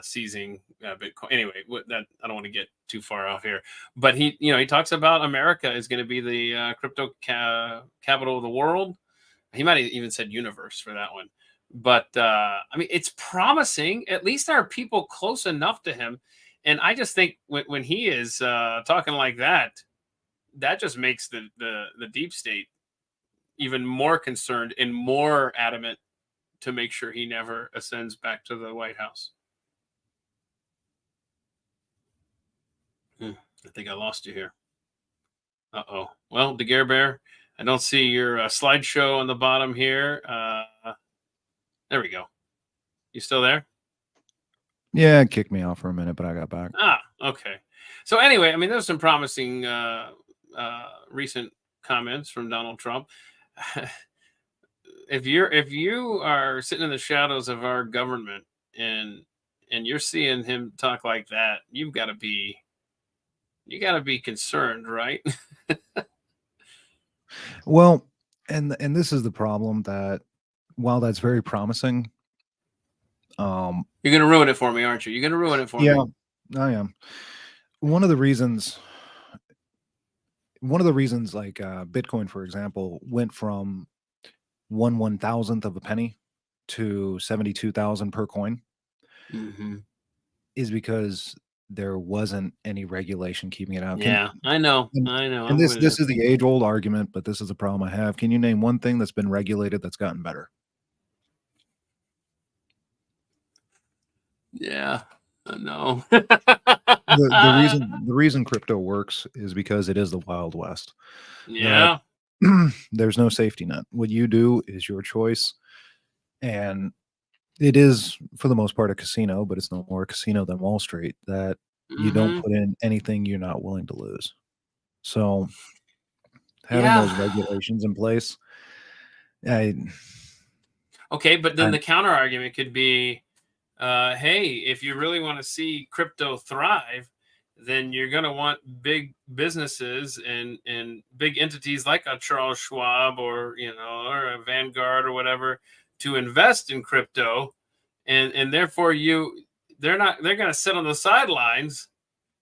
seizing Bitcoin. Anyway, that I don't want to get too far off here, but he talks about America is going to be the crypto capital of the world. He might have even said universe for that one, but I mean, it's promising. At least there are people close enough to him, and I just think when he is talking like that, that just makes the deep state even more concerned and more adamant to make sure he never ascends back to the White House. I think I lost you here. Uh-oh. Well, Daguerre Bear, I don't see your slideshow on the bottom here. There we go. You still there? Yeah, it kicked me off for a minute, but I got back. Ah, okay. So anyway, I mean, there's some promising recent comments from Donald Trump. If you are sitting in the shadows of our government and you're seeing him talk like that, you got to be concerned, right? Well, and this is the problem, that while that's very promising, you're going to ruin it for me, aren't you? You're going to ruin it for me. Yeah, I am. One of the reasons, like Bitcoin, for example, went from 1/1000th of a penny to 72,000 per coin, is because there wasn't any regulation keeping it out. Yeah, I know. And this is the age-old argument, but this is the problem I have. Can you name one thing that's been regulated that's gotten better? Yeah, I know. The reason crypto works is because it is the Wild West. Yeah. There's no safety net. What you do is your choice, and it is for the most part a casino, but it's no more a casino than Wall Street, that you don't put in anything you're not willing to lose. So having those regulations in place, okay, but then the counter argument could be, hey, if you really want to see crypto thrive, then you're going to want big businesses and big entities like a Charles Schwab or or a Vanguard or whatever to invest in crypto, and therefore they're going to sit on the sidelines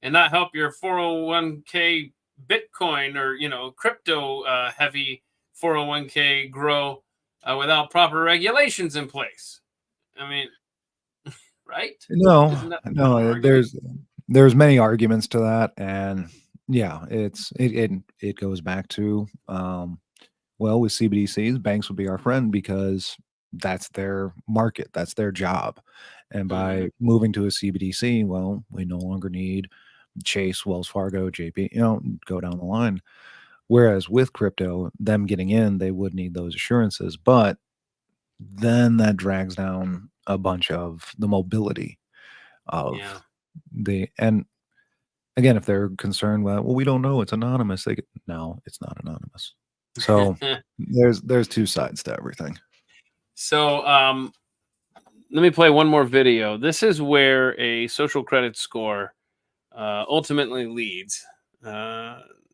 and not help your 401k Bitcoin or crypto heavy 401k grow without proper regulations in place. I mean, right? No, there's many arguments to that, and yeah, it goes back to well, with CBDCs, banks would be our friend because that's their market, that's their job, and by moving to a CBDC, well, we no longer need Chase, Wells Fargo, JP, go down the line. Whereas with crypto, them getting in, they would need those assurances, but then that drags down a bunch of the mobility of and again, if they're concerned, well, we don't know, it's anonymous. No, it's not anonymous. So there's two sides to everything. So let me play one more video. This is where a social credit score ultimately leads.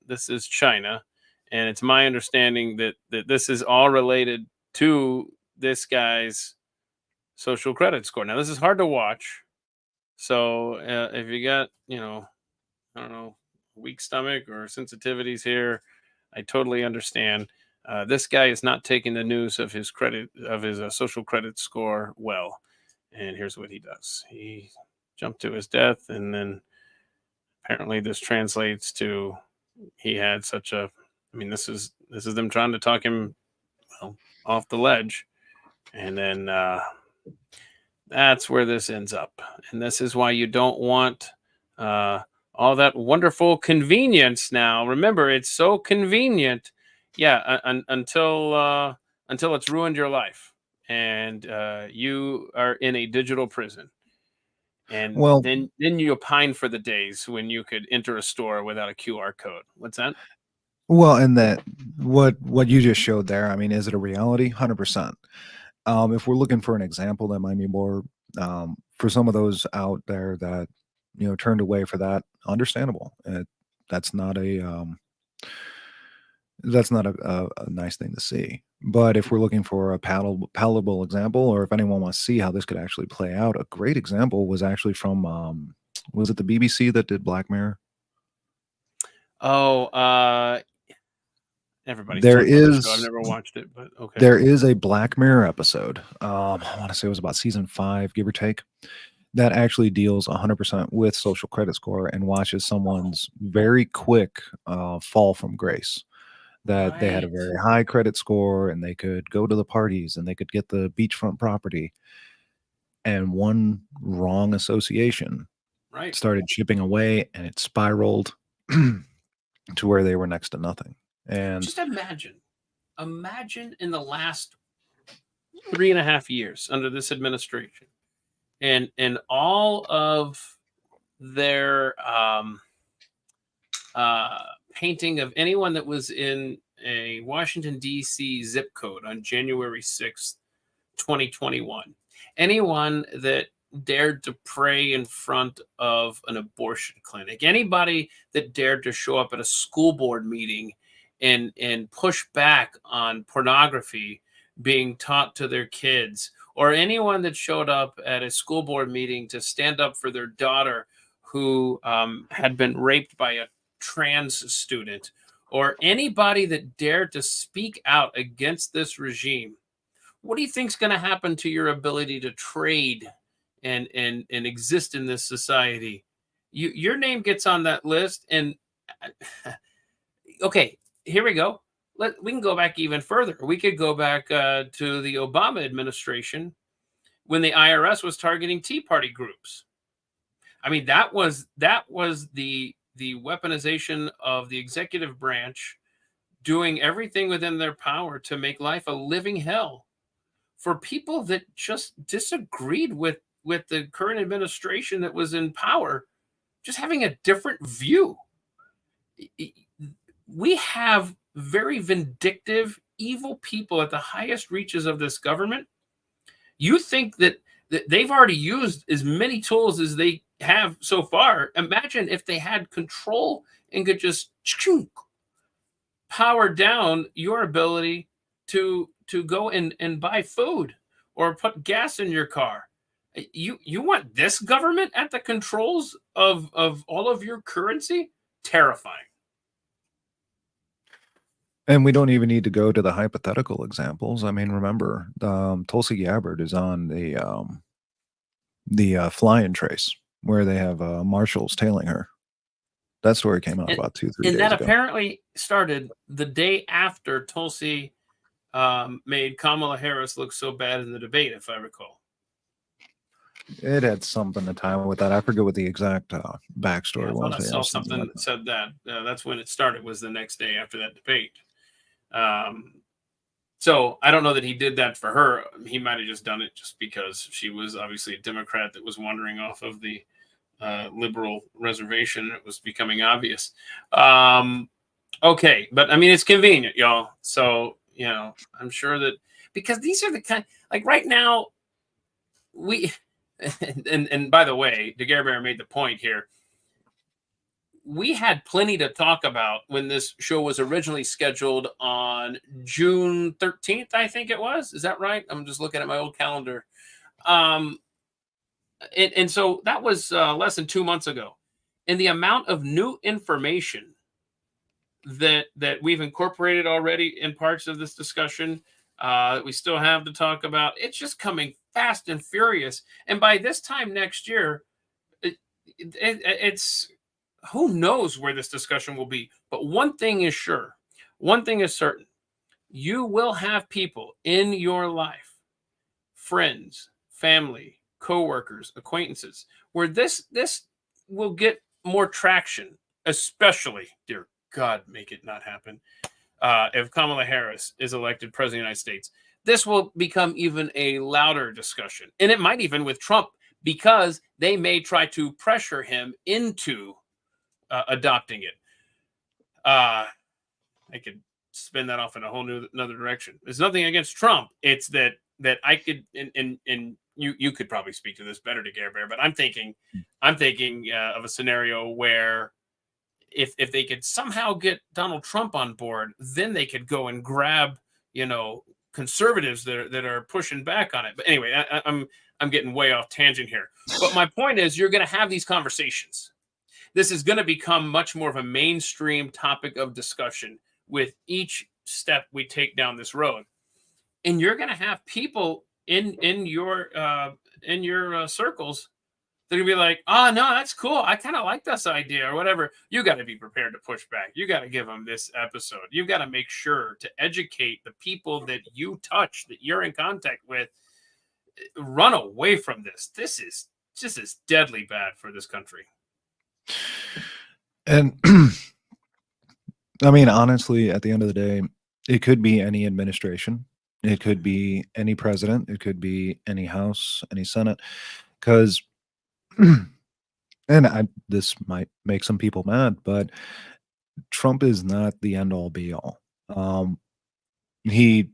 This is China, and it's my understanding that this is all related to this guy's social credit score. Now, this is hard to watch, so if you got I don't know, weak stomach or sensitivities here, I totally understand. This guy is not taking the news of his social credit score well, and here's what he does. He jumped to his death, and then apparently this translates to he had such a, I mean, this is them trying to talk him off the ledge, and then that's where this ends up. And this is why you don't want all that wonderful convenience. Now, remember, it's so convenient, until it's ruined your life and you are in a digital prison. And Well, then you pine for the days when you could enter a store without a QR code. What's that? and that what you just showed there, I mean, is it a reality? 100%. If we're looking for an example that might be more for some of those out there that turned away for that, understandable. That's not a a nice thing to see. But if we're looking for a palatable example, or if anyone wants to see how this could actually play out, a great example was actually from was it the BBC that did Black Mirror? Oh, everybody's There talking about the show. I've is never watched it, but okay. there is a Black Mirror episode. I want to say it was about season 5, give or take, that actually deals 100% with social credit score and watches someone's very quick fall from grace. That they had a Right. very high credit score and they could go to the parties and they could get the beachfront property. And one wrong association Right. started chipping away and it spiraled to where they were next to nothing. And Just imagine in the last 3.5 years under this administration and all of their painting of anyone that was in a Washington, D.C. zip code on January 6th, 2021. Anyone that dared to pray in front of an abortion clinic, anybody that dared to show up at a school board meeting and push back on pornography being taught to their kids, or anyone that showed up at a school board meeting to stand up for their daughter who had been raped by a trans student, or anybody that dared to speak out against this regime, what do you think is going to happen to your ability to trade and exist in this society? Your name gets on that list, and okay, here we go. We can go back even further. We could go back to the Obama administration when the IRS was targeting Tea Party groups. I mean, that was the weaponization of the executive branch doing everything within their power to make life a living hell for people that just disagreed with the current administration that was in power, just having a different view. We have very vindictive, evil people at the highest reaches of this government. You think that they've already used as many tools as they have so far. Imagine if they had control and could just power down your ability to go and buy food or put gas in your car. You want this government at the controls of all of your currency? Terrifying. And we don't even need to go to the hypothetical examples. I mean, remember, Tulsi Gabbard is on the fly-in trace where they have marshals tailing her. That story came out about 2-3 days ago. And that apparently started the day after Tulsi made Kamala Harris look so bad in the debate, if I recall. It had something to tie with that. I forget what the exact backstory I was. thought I saw something that said that. That's when it started, was the next day after that debate. So I don't know that he did that for her. He might have just done it just because she was obviously a Democrat that was wandering off of the liberal reservation. It was becoming obvious. Okay, but I mean, it's convenient, y'all. So, I'm sure that because these are the kind, like right now, and by the way, DeGarbear made the point here. We had plenty to talk about when this show was originally scheduled on June 13th, I think it was. Is that right? I'm just looking at my old calendar. And so that was less than 2 months ago. And the amount of new information that we've incorporated already in parts of this discussion that we still have to talk about, it's just coming fast and furious. And by this time next year, it's who knows where this discussion will be. But one thing is sure, one thing is certain, you will have people in your life, friends, family, coworkers, acquaintances, where this will get more traction, especially, dear God, make it not happen, if Kamala Harris is elected president of the United States. This will become even a louder discussion. And it might even with Trump because they may try to pressure him into adopting it. I could spin that off in a whole new another direction. There's nothing against Trump. It's that I could and you could probably speak to this better to Gare Bear, but I'm thinking of a scenario where if they could somehow get Donald Trump on board, then they could go and grab, conservatives that are pushing back on it. But anyway, I'm getting way off tangent here. But my point is, you're going to have these conversations. This is going to become much more of a mainstream topic of discussion with each step we take down this road. And you're going to have people in your circles, they're gonna be like, oh no, that's cool. I kind of like this idea or whatever. You got to be prepared to push back. You got to give them this episode. You've got to make sure to educate the people that you touch, that you're in contact with. Run away from this. This is just as deadly bad for this country. And I mean, honestly, at the end of the day, it could be any administration. It could be any president. It could be any House, any Senate. Because, and this might make some people mad, but Trump is not the end all be all. He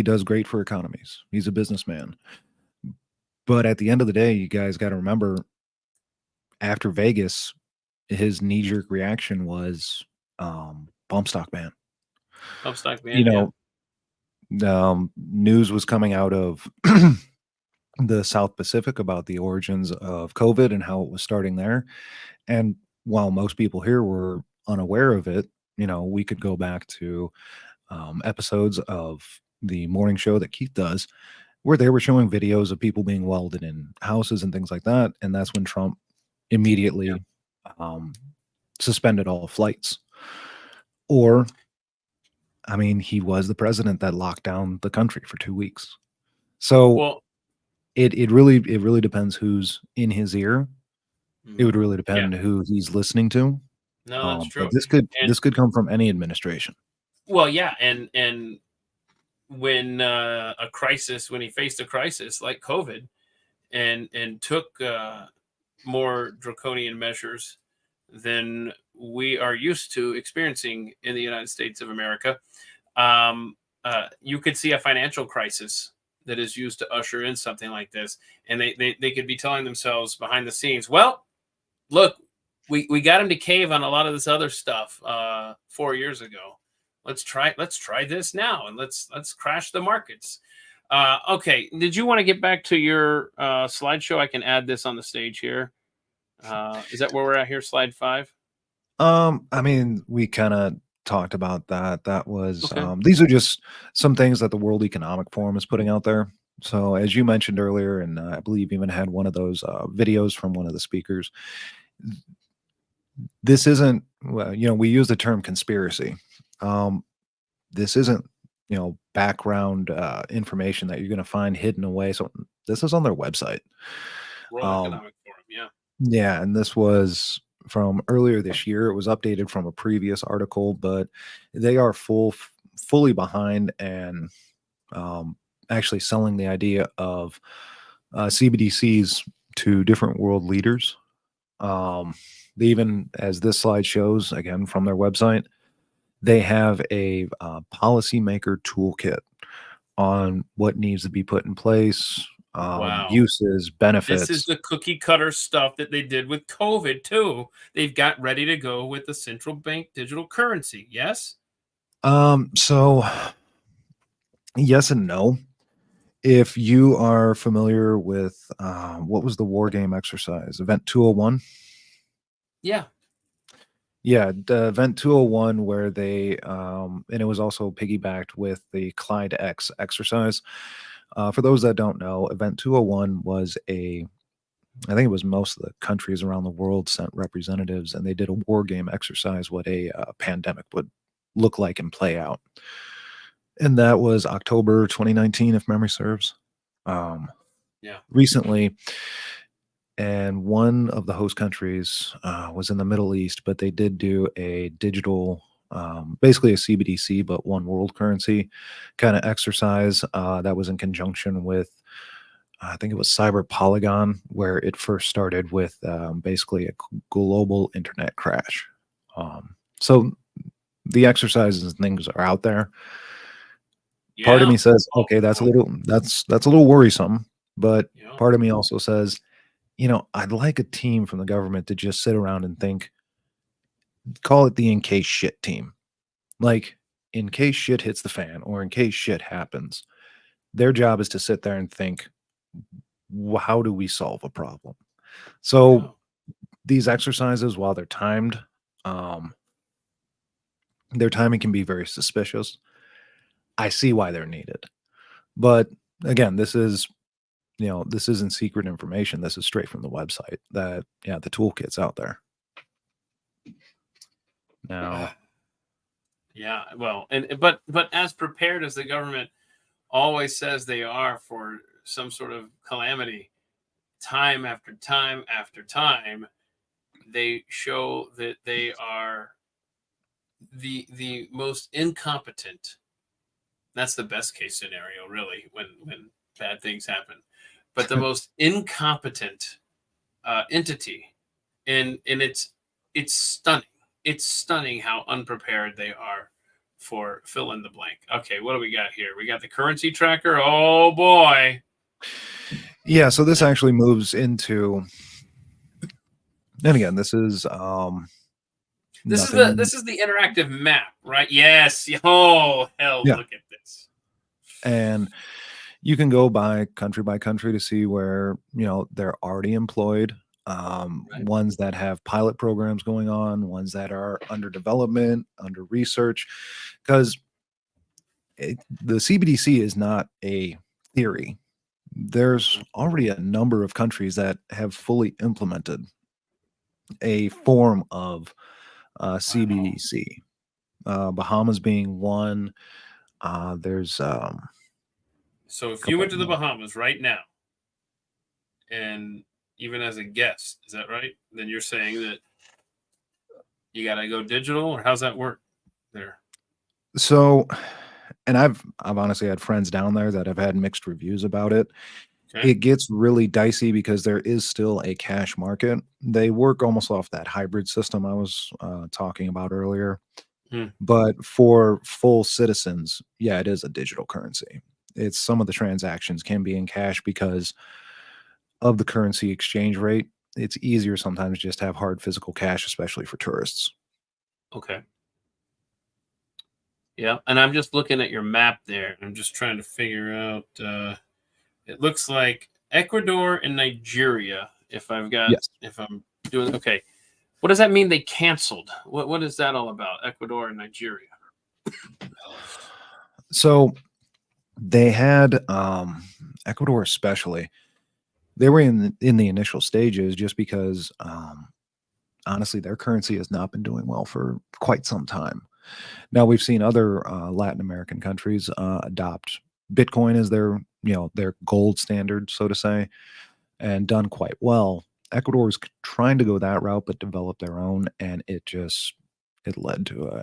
does great for economies. He's a businessman. But at the end of the day, you guys got to remember, after Vegas, his knee-jerk reaction was bump stock ban. Bump stock ban, news was coming out of the South Pacific about the origins of COVID and how it was starting there. And while most people here were unaware of it, we could go back to episodes of the morning show that Keith does, where they were showing videos of people being welded in houses and things like that. And that's when Trump immediately suspended all flights. Or, I mean, he was the president that locked down the country for 2 weeks. So it really depends who's in his ear. It would really depend who he's listeing to. No, that's true. This could come from any administration. Well, yeah, and when when he faced a crisis like COVID, and took more draconian measures than we are used to experiencing in the United States of America, you could see a financial crisis that is used to usher in something like this. And they could be telling themselves behind the scenes, well, look, we got him to cave on a lot of this other stuff 4 years ago. Let's try this now, and let's crash the markets. Okay, did you want to get back to your slideshow? I can add this on the stage here. Is that where we're at here? Slide 5. I mean, we kind of talked about that. That was these are just some things that the World Economic Forum is putting out there. So as you mentioned earlier, and I believe even had one of those videos from one of the speakers, this isn't, we use the term conspiracy. This isn't, background information that you're going to find hidden away. So this is on their website. World Economic Forum, yeah. And this was from earlier this year. It was updated from a previous article, but they are fully behind and actually selling the idea of CBDCs to different world leaders. They even, as this slide shows, again, from their website, they have a policymaker toolkit on what needs to be put in place, uses, benefits. This is the cookie cutter stuff that they did with COVID too. They've got ready to go with the central bank digital currency. Yes. So yes and no. If you are familiar with what was the war game exercise, Event 201? Yeah. Yeah, the Event 201, where they and it was also piggybacked with the Clyde X exercise. For those that don't know, Event 201 was I think it was most of the countries around the world sent representatives, and they did a war game exercise, what a pandemic would look like and play out. And that was October 2019, if memory serves. Recently. And one of the host countries was in the Middle East, but they did do a digital, basically a CBDC, but one world currency kind of exercise that was in conjunction with I think it was Cyber Polygon, where it first started with basically a global internet crash. So the exercises and things are out there. Part of Yeah. me says, okay, that's a little worrisome, but Yeah. part of me also says, I'd like a team from the government to just sit around and think, call it the in case shit team. Like, in case shit hits the fan or in case shit happens, their job is to sit there and think, how do we solve a problem? So Yeah. these exercises, while they're timed, their timing can be very suspicious. I see why they're needed. But again, this isn't secret information. This is straight from the website that, the toolkit's out there. Now, Yeah. Well, but as prepared as the government always says they are for some sort of calamity, time after time after time, they show that they are the most incompetent. That's the best case scenario, really, when bad things happen. But the most incompetent entity, and it's stunning. It's stunning how unprepared they are for fill in the blank. Okay, what do we got here? We got the currency tracker. Oh boy. yeah, so this actually moves into, and again, this is This nothing. is the interactive map, right? Yes. Oh hell, Yeah. look at this. And you can go by country to see where, they're already employed, Right. ones that have pilot programs going on, ones that are under development, under research, because the CBDC is not a theory. There's already a number of countries that have fully implemented a form of CBDC. Bahamas being one. There's So if you couple went to the Bahamas right now, and even as a guest, is that right? Then you're saying that you got to go digital, or how's that work there? So, and I've honestly had friends down there that have had mixed reviews about it. Okay. It gets really dicey because there is still a cash market. They work almost off that hybrid system I was talking about earlier. Hmm. But for full citizens, yeah, it is a digital currency. It's some of the transactions can be in cash because of the currency exchange rate. It's easier sometimes just to have hard physical cash, especially for tourists. Okay. Yeah, and I'm just looking at your map there. I'm just trying to figure out. It looks like Ecuador and Nigeria. If Yes. I'm doing okay, what does that mean? They canceled. What is that all about? Ecuador and Nigeria. So they had Ecuador especially. They were in the initial stages just because honestly their currency has not been doing well for quite some time. Now we've seen other Latin American countries adopt Bitcoin as their gold standard, so to say, and done quite well. Ecuador is trying to go that route, but develop their own, and it led to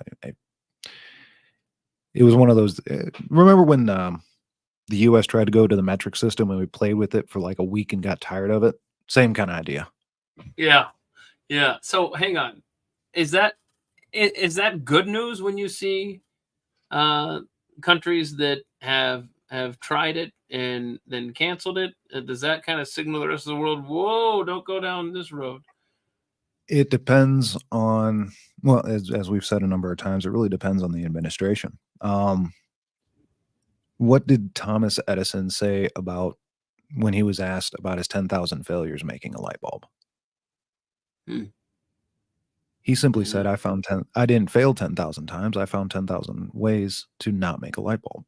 it was one of those. Remember when the U.S. tried to go to the metric system and we played with it for like a week and got tired of it? Same kind of idea. Yeah, yeah. So hang on, is that good news when you see countries that have tried it and then canceled it? Does that kind of signal the rest of the world, whoa, don't go down this road? It depends on, well, as we've said a number of times, it really depends on the administration. What did Thomas Edison say about when he was asked about his 10,000 failures making a light bulb? Hmm. He simply said, I didn't fail 10,000 times. I found 10,000 ways to not make a light bulb.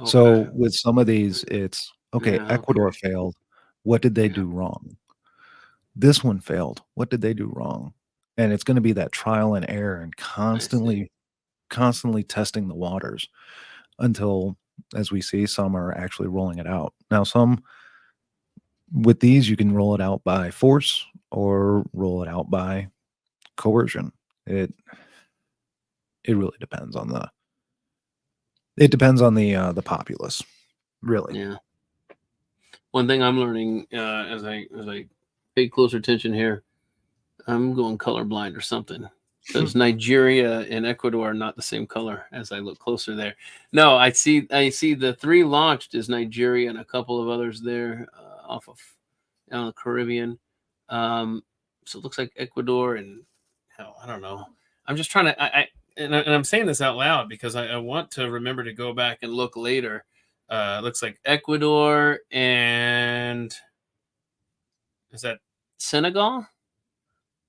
Okay. So with some of these, it's okay, Yeah, Ecuador okay. failed. What did they Yeah. do wrong? This one failed. What did they do wrong? And it's going to be that trial and error and constantly testing the waters until, as we see, some are actually rolling it out. Now, some with these, you can roll it out by force or roll it out by coercion. It really depends on the populace, really. Yeah. one thing I'm learning as I pay closer attention here, I'm going colorblind or something. Because Nigeria and Ecuador are not the same color as I look closer there. No, I see the 3 launched is Nigeria and a couple of others there off of the Caribbean. So it looks like Ecuador and hell, I don't know. I'm just trying to and I'm saying this out loud because I want to remember to go back and look later. Looks like Ecuador and is that Senegal?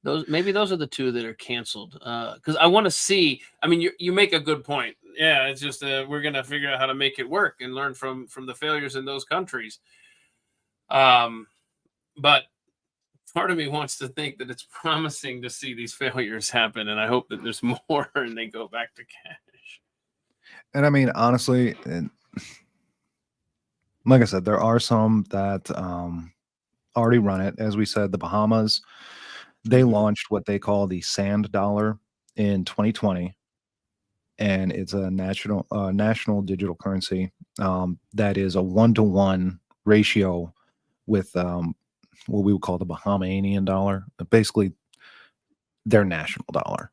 Those are the 2 that are canceled. Because I want to see. I mean, you make a good point. Yeah, it's just we're gonna figure out how to make it work and learn from the failures in those countries. But part of me wants to think that it's promising to see these failures happen, and I hope that there's more and they go back to cash. And I mean, honestly, like I said, there are some that already run it. As we said, the Bahamas, they launched what they call the sand dollar in 2020, and it's a national digital currency that is a 1-to-1 ratio with what we would call the Bahamian dollar, basically their national dollar.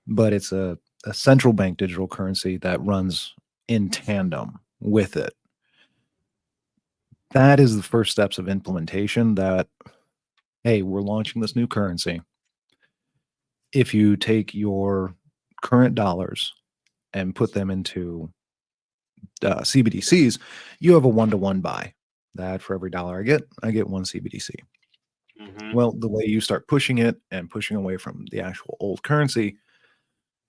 But it's a central bank digital currency that runs in tandem with it. That is the first steps of implementation that, hey, we're launching this new currency. If you take your current dollars and put them into CBDCs, you have a 1-to-1 buy. That for every dollar I get 1 CBDC. Well, the way you start pushing it and pushing away from the actual old currency,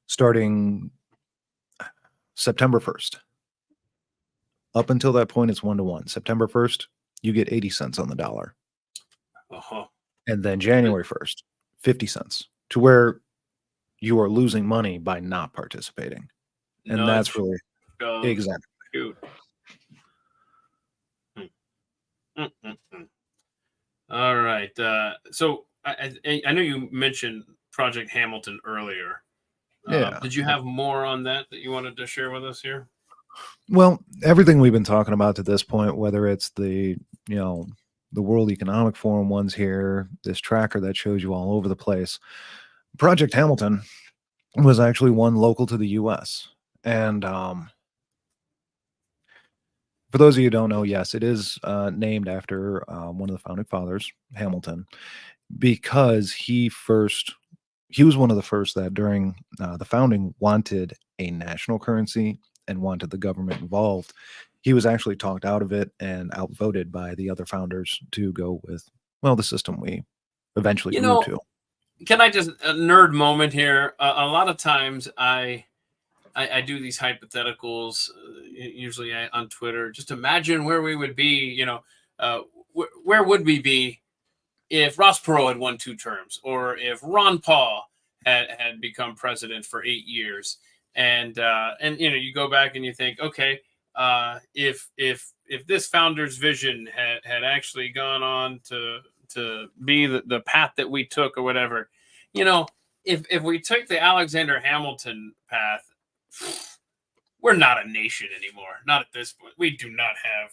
starting September 1st, up until that point, it's 1-to-1. September 1st, you get 80 cents on the dollar. And then January 1st, 50 cents, to where you are losing money by not participating. And that's really exactly. Cute. All right. So I know you mentioned Project Hamilton earlier. Yeah. Did you have more on that you wanted to share with us here? Well, everything we've been talking about to this point, whether it's the World Economic Forum ones here, this tracker that shows you all over the place, Project Hamilton was actually one local to the U.S. And for those of you who don't know, yes, it is named after one of the founding fathers, Hamilton, because he was one of the first that during the founding wanted a national currency and wanted the government involved. He was actually talked out of it and outvoted by the other founders to go with, well, the system we eventually grew to. Can I just a nerd moment here? A lot of times I do these hypotheticals, usually on Twitter. Just imagine where we would be. Where would we be if Ross Perot had won 2 terms, or if Ron Paul had become president for 8 years? And you go back and you think, okay, if this founder's vision had actually gone on to be the path that we took or whatever, if we took the Alexander Hamilton path, we're not a nation anymore. Not at this point. We do not have.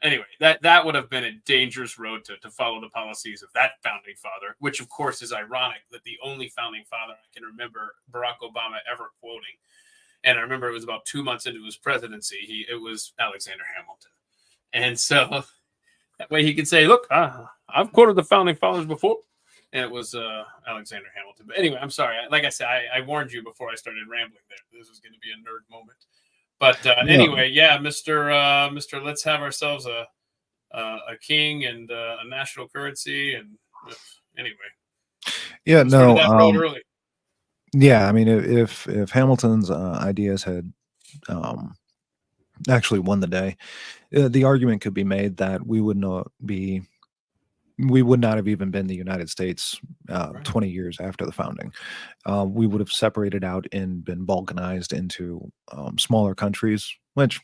Anyway, that would have been a dangerous road to follow the policies of that founding father, which of course is ironic that the only founding father I can remember Barack Obama ever quoting, and I remember it was about 2 months into his presidency, it was Alexander Hamilton. And so that way he could say, look, I've quoted the founding fathers before. And it was Alexander Hamilton. But anyway, I'm sorry. Like I said, I warned you before I started rambling there. This was going to be a nerd moment. But anyway, yeah, Mr. Let's have ourselves a king and a national currency. And anyway, yeah, no, that road early. Yeah, I mean, if Hamilton's ideas had actually won the day, the argument could be made that we would not have even been the United States 20 years after the founding. We would have separated out and been balkanized into smaller countries, which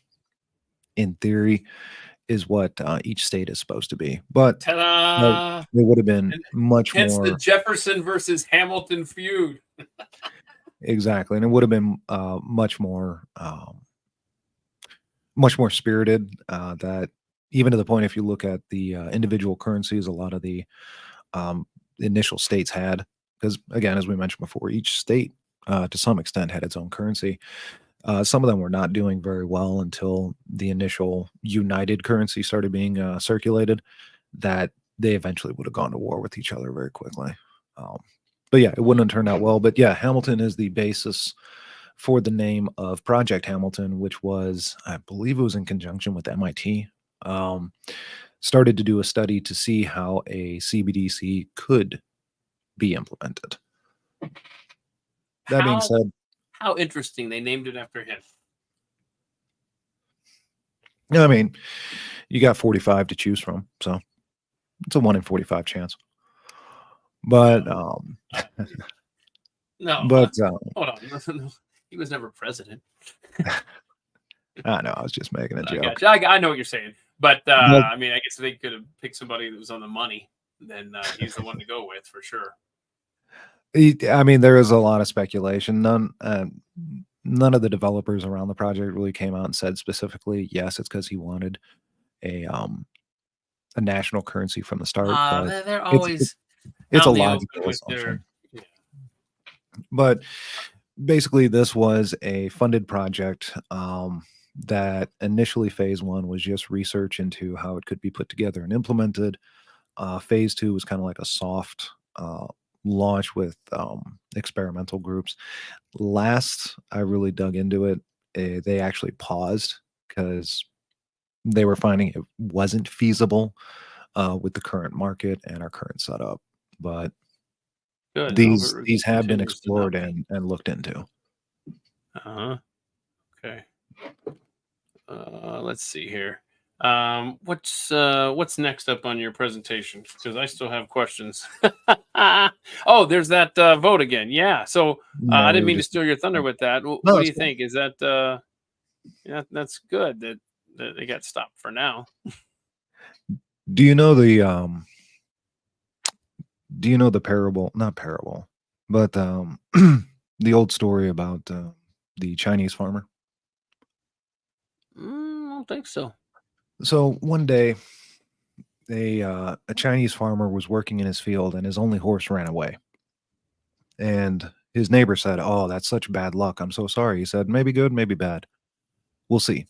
in theory is what each state is supposed to be. But it would have been much more. Hence the Jefferson versus Hamilton feud. Exactly. And it would have been much more spirited, that even to the point, if you look at the individual currencies, a lot of the initial states had, because again, as we mentioned before, each state to some extent had its own currency. Some of them were not doing very well until the initial united currency started being circulated, that they eventually would have gone to war with each other very quickly. But yeah, it wouldn't have turned out well. But yeah, Hamilton is the basis for the name of Project Hamilton, which was, I believe it was in conjunction with MIT, started to do a study to see how a CBDC could be implemented. That being said, How interesting. They named it after him. I mean, you got 45 to choose from, so it's a 1 in 45 chance. But No, but hold on. He was never president. I know, I was just making a I joke. got you. I know what you're saying. But I mean, I guess they could have picked somebody that was on the money. Then he's the one to go with for sure. I mean, there is a lot of speculation. None of the developers around the project really came out and said specifically, yes, it's because he wanted a national currency from the start. But They're always it's a out in the logical open with assumption. their. But basically, this was a funded project that initially phase 1 was just research into how it could be put together and implemented. Phase 2 was kind of like a soft launch with experimental groups. Last I really dug into it, they actually paused because they were finding it wasn't feasible with the current market and our current setup. But Good. these have been Continues to not explored be. and looked into. Okay. Let's see here. What's next up on your presentation? Because I still have questions. Oh, there's that vote again. Yeah. So I didn't mean to steal your thunder with that. What do you think? Is that yeah, that's good that they got stopped for now. Do you know the parable, not parable, but the old story about the Chinese farmer? I don't think so. So one day a Chinese farmer was working in his field and his only horse ran away. And his neighbor said, "Oh, that's such bad luck. I'm so sorry." He said, "Maybe good, maybe bad. We'll see."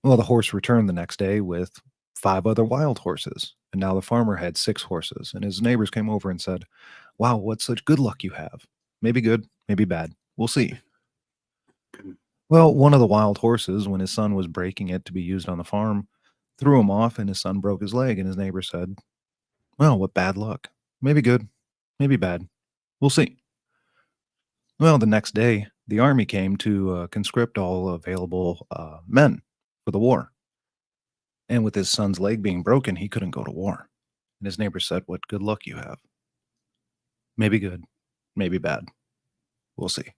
Well, the horse returned the next day with 5 other wild horses. And now the farmer had 6 horses. And his neighbors came over and said, "Wow, what such good luck you have. Maybe good, maybe bad. We'll see." Well, one of the wild horses, when his son was breaking it to be used on the farm, threw him off and his son broke his leg. And his neighbor said, "Well, what bad luck. Maybe good, maybe bad. We'll see." Well, the next day, the army came to conscript all available men for the war. And with his son's leg being broken, he couldn't go to war. And his neighbor said, "What good luck you have. Maybe good, maybe bad. We'll see."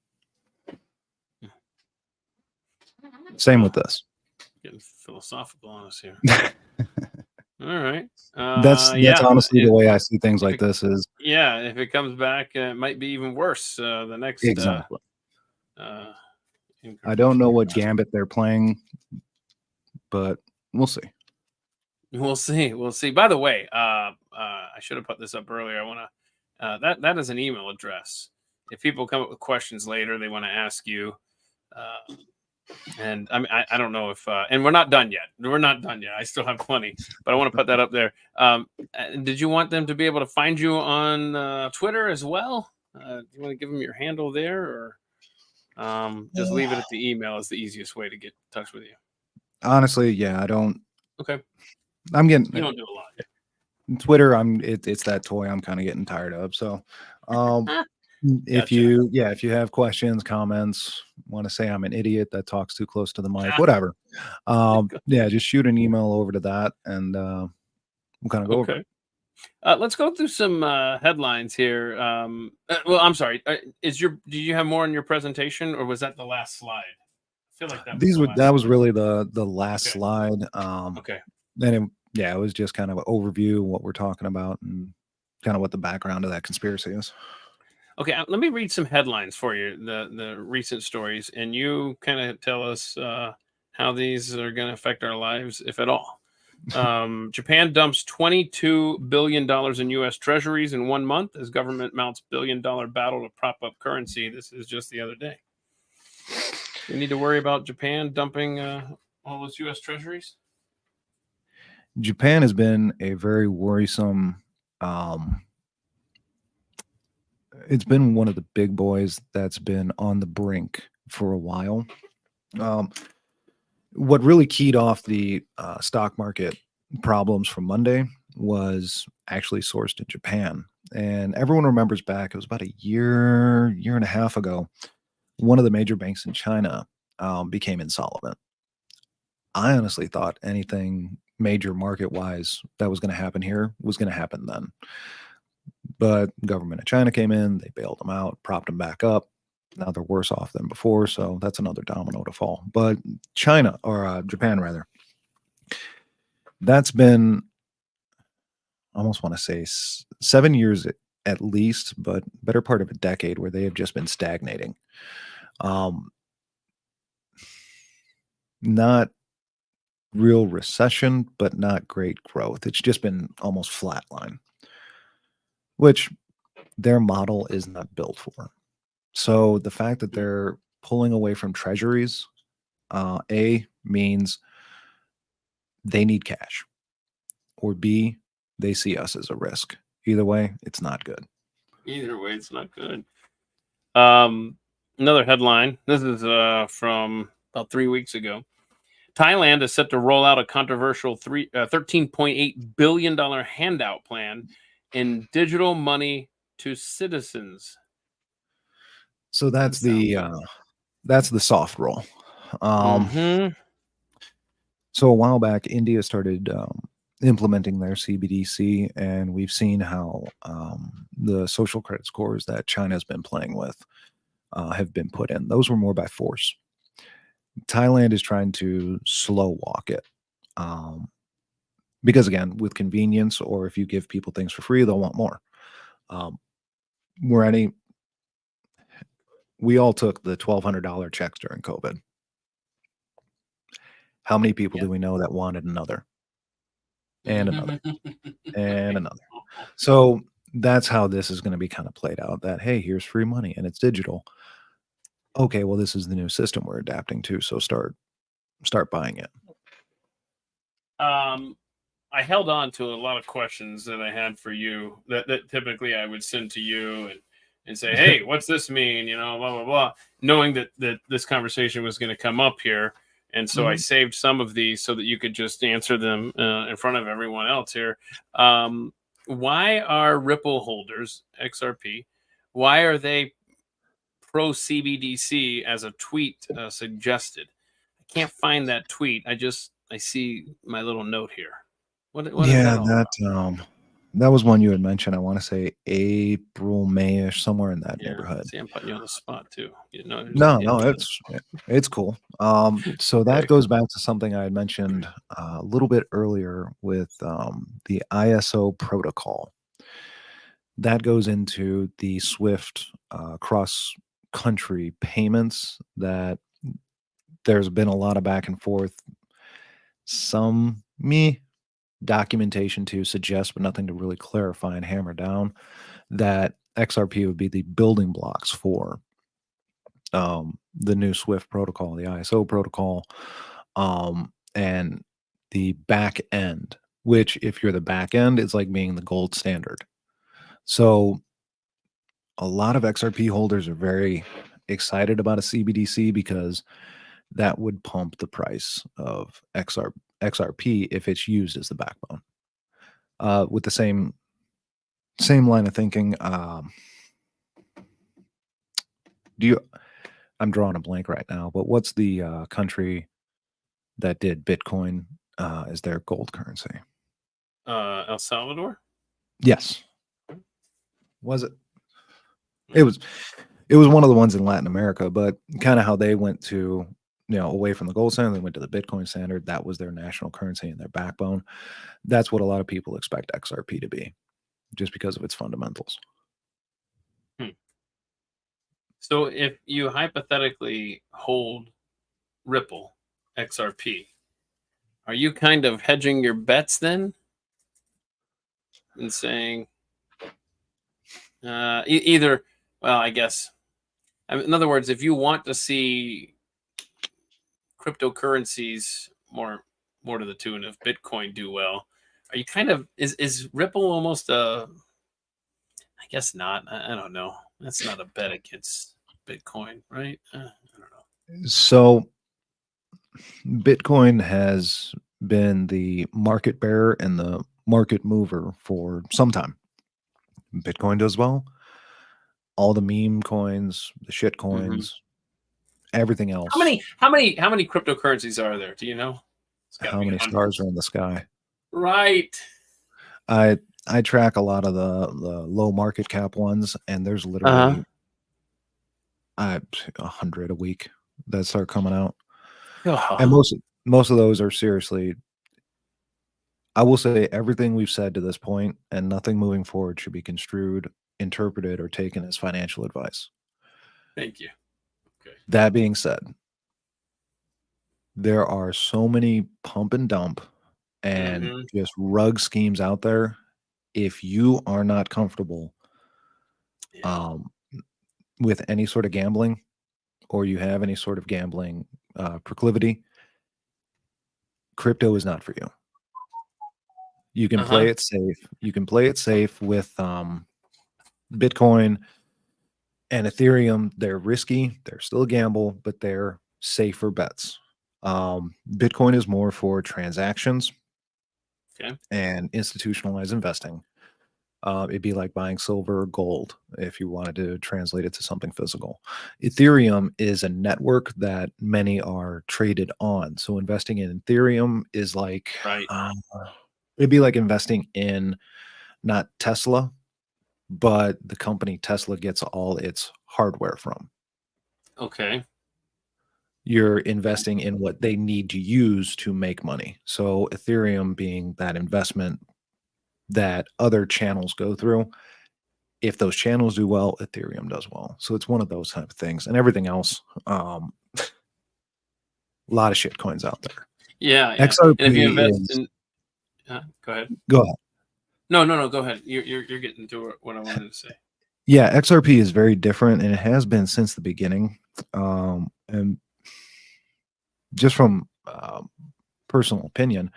Same with this. Getting philosophical on us here. All right. That's yeah, honestly the way I see things like this is yeah. If it comes back, it might be even worse. The next exactly. in I don't know what cryptocurrencies. gambit they're playing, but we'll see. We'll see. We'll see. By the way, I should have put this up earlier. I want to. That is an email address. If people come up with questions later, they want to ask you. And I mean, I don't know if, and we're not done yet. We're not done yet. I still have plenty, but I want to put that up there. Did you want them to be able to find you on Twitter as well? Do you want to give them your handle there, or just leave it at the email is the easiest way to get in touch with you? Honestly, yeah, I don't. Okay. I'm getting. You don't do a lot. Twitter, it's that toy I'm kind of getting tired of. So if Gotcha. you have questions, comments, want to say I'm an idiot that talks too close to the mic, whatever. Yeah, just shoot an email over to that and we'll kind of go over Okay. it. Let's go through some headlines here. Well, I'm sorry. Do you have more in your presentation, or was that the last slide? I feel like That was really the last Okay. slide. Okay. And it was just kind of an overview of what we're talking about and kind of what the background of that conspiracy is. Okay, let me read some headlines for you, the recent stories, and you kind of tell us how these are going to affect our lives, if at all. Japan dumps $22 billion in U.S. treasuries in 1 month as government mounts billion-dollar battle to prop up currency. This is just the other day. We need to worry about Japan dumping all those U.S. treasuries? Japan has been a very worrisome. It's been one of the big boys that's been on the brink for a while. What really keyed off the stock market problems from Monday was actually sourced in Japan. And everyone remembers back, it was about a year and a half ago, one of the major banks in China became insolvent. I honestly thought anything major market-wise that was going to happen here was going to happen then. But the government of China came in, they bailed them out, propped them back up. Now they're worse off than before, so that's another domino to fall. But China, or Japan rather, that's been, I almost want to say 7 years at least, but better part of a decade where they have just been stagnating. Not real recession, but not great growth. It's just been almost flatline, which their model is not built for. So the fact that they're pulling away from treasuries, A, means they need cash, or B, they see us as a risk. Either way, it's not good. Either way, it's not good. Another headline. This is from about 3 weeks ago. Thailand is set to roll out a controversial $13.8 billion handout plan in digital money to citizens. So that's the soft roll. So a while back, India started implementing their CBDC, and we've seen how the social credit scores that China's been playing with have been put in. Those were more by force. Thailand is trying to slow walk it. Because again, with convenience, or if you give people things for free, they'll want more. We all took the $1,200 checks during COVID. How many people do we know that wanted another? And another. And another. So that's how this is going to be kind of played out, that, hey, here's free money and it's digital. Okay, well, this is the new system we're adapting to, so start buying it. I held on to a lot of questions that I had for you that typically I would send to you and say, hey, what's this mean? You know, blah, blah, blah, knowing that this conversation was going to come up here. And so I saved some of these so that you could just answer them in front of everyone else here. Why are Ripple holders, XRP, why are they pro CBDC as a tweet suggested? I can't find that tweet. I see my little note here. What is that all about? That was one you had mentioned. I want to say April, May-ish, somewhere in that neighborhood. See, I'm putting you on the spot too. You know, No, it's cool. So that goes back to something I had mentioned a little bit earlier with the ISO protocol. That goes into the SWIFT cross-country payments that there's been a lot of back and forth. Some documentation to suggest, but nothing to really clarify and hammer down, that XRP would be the building blocks for the new SWIFT protocol, the ISO protocol, and the back end, which, if you're the back end, is like being the gold standard. So a lot of XRP holders are very excited about a CBDC because that would pump the price of XRP if it's used as the backbone. With the same line of thinking, I'm drawing a blank right now, but what's the country that did Bitcoin as their gold currency? El Salvador? Yes. Was it? It was one of the ones in Latin America, but kind of how they went to, away from the gold standard, they went to the Bitcoin standard. That was their national currency and their backbone. That's what a lot of people expect XRP to be, just because of its fundamentals. So if you hypothetically hold Ripple XRP, are you kind of hedging your bets then, and saying either? Well, I guess. In other words, if you want to see cryptocurrencies more to the tune of Bitcoin do well, are you kind of is Ripple almost a? I guess not. I don't know. That's not a bet against Bitcoin, right? I don't know. So Bitcoin has been the market bearer and the market mover for some time. Bitcoin does well. All the meme coins, the shit coins, everything else. How many cryptocurrencies are there? Do you know? How many stars are in the sky? Right. I track a lot of the low market cap ones, and there's literally 100 a week that start coming out. And most of those are seriously, I will say everything we've said to this point and nothing moving forward should be construed, interpreted, or taken as financial advice. Thank you. Okay. That being said, there are so many pump and dump and just rug schemes out there. If you are not comfortable with any sort of gambling, or you have any sort of gambling proclivity, crypto is not for you. You can play it safe. You can play it safe with Bitcoin and Ethereum. They're risky. They're still a gamble, but they're safer bets. Bitcoin is more for transactions and institutionalized investing. It'd be like buying silver or gold if you wanted to translate it to something physical. Ethereum is a network that many are traded on. So investing in Ethereum is like, it'd be like investing in not Tesla, but the company Tesla gets all its hardware from. Okay. You're investing in what they need to use to make money. So Ethereum being that investment that other channels go through. If those channels do well, Ethereum does well. So it's one of those type of things. And everything else, a lot of shit coins out there. Yeah. XRP and if you invest in, go ahead. Go ahead. No. Go ahead. You're getting to what I wanted to say. Yeah, XRP is very different, and it has been since the beginning. And just from personal opinion,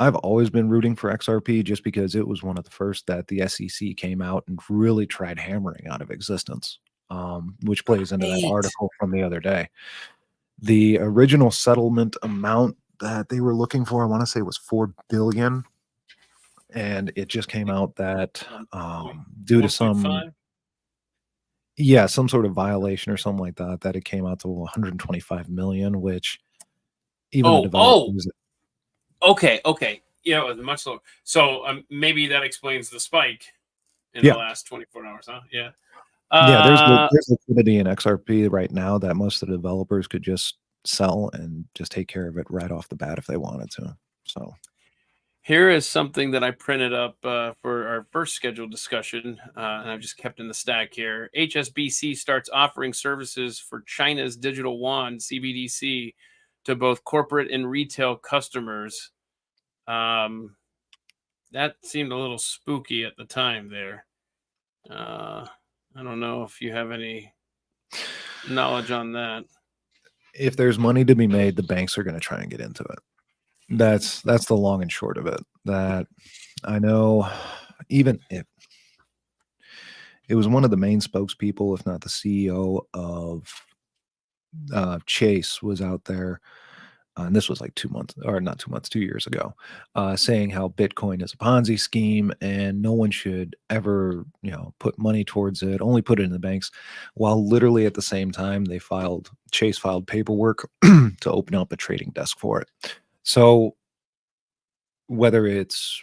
I've always been rooting for XRP just because it was one of the first that the SEC came out and really tried hammering out of existence, which plays into that article from the other day. The original settlement amount that they were looking for, I want to say, was $4 billion, and it just came out that due to some sort of violation or something like that, that it came out to 125 million, which even the developers. Okay. Yeah, it was much lower. So maybe that explains the spike in the last 24 hours, huh? Yeah. There's liquidity in XRP right now that most of the developers could just sell and just take care of it right off the bat if they wanted to. So here is something that I printed up for our first scheduled discussion, and I've just kept in the stack here. HSBC starts offering services for China's digital yuan, CBDC, to both corporate and retail customers. That seemed a little spooky at the time there. I don't know if you have any knowledge on that. If there's money to be made, the banks are going to try and get into it. That's the long and short of it. That I know, even if it was one of the main spokespeople, if not the CEO of Chase, was out there, and this was like 2 years ago, saying how Bitcoin is a Ponzi scheme and no one should ever, put money towards it, only put it in the banks, while literally at the same time Chase filed paperwork to open up a trading desk for it. So whether it's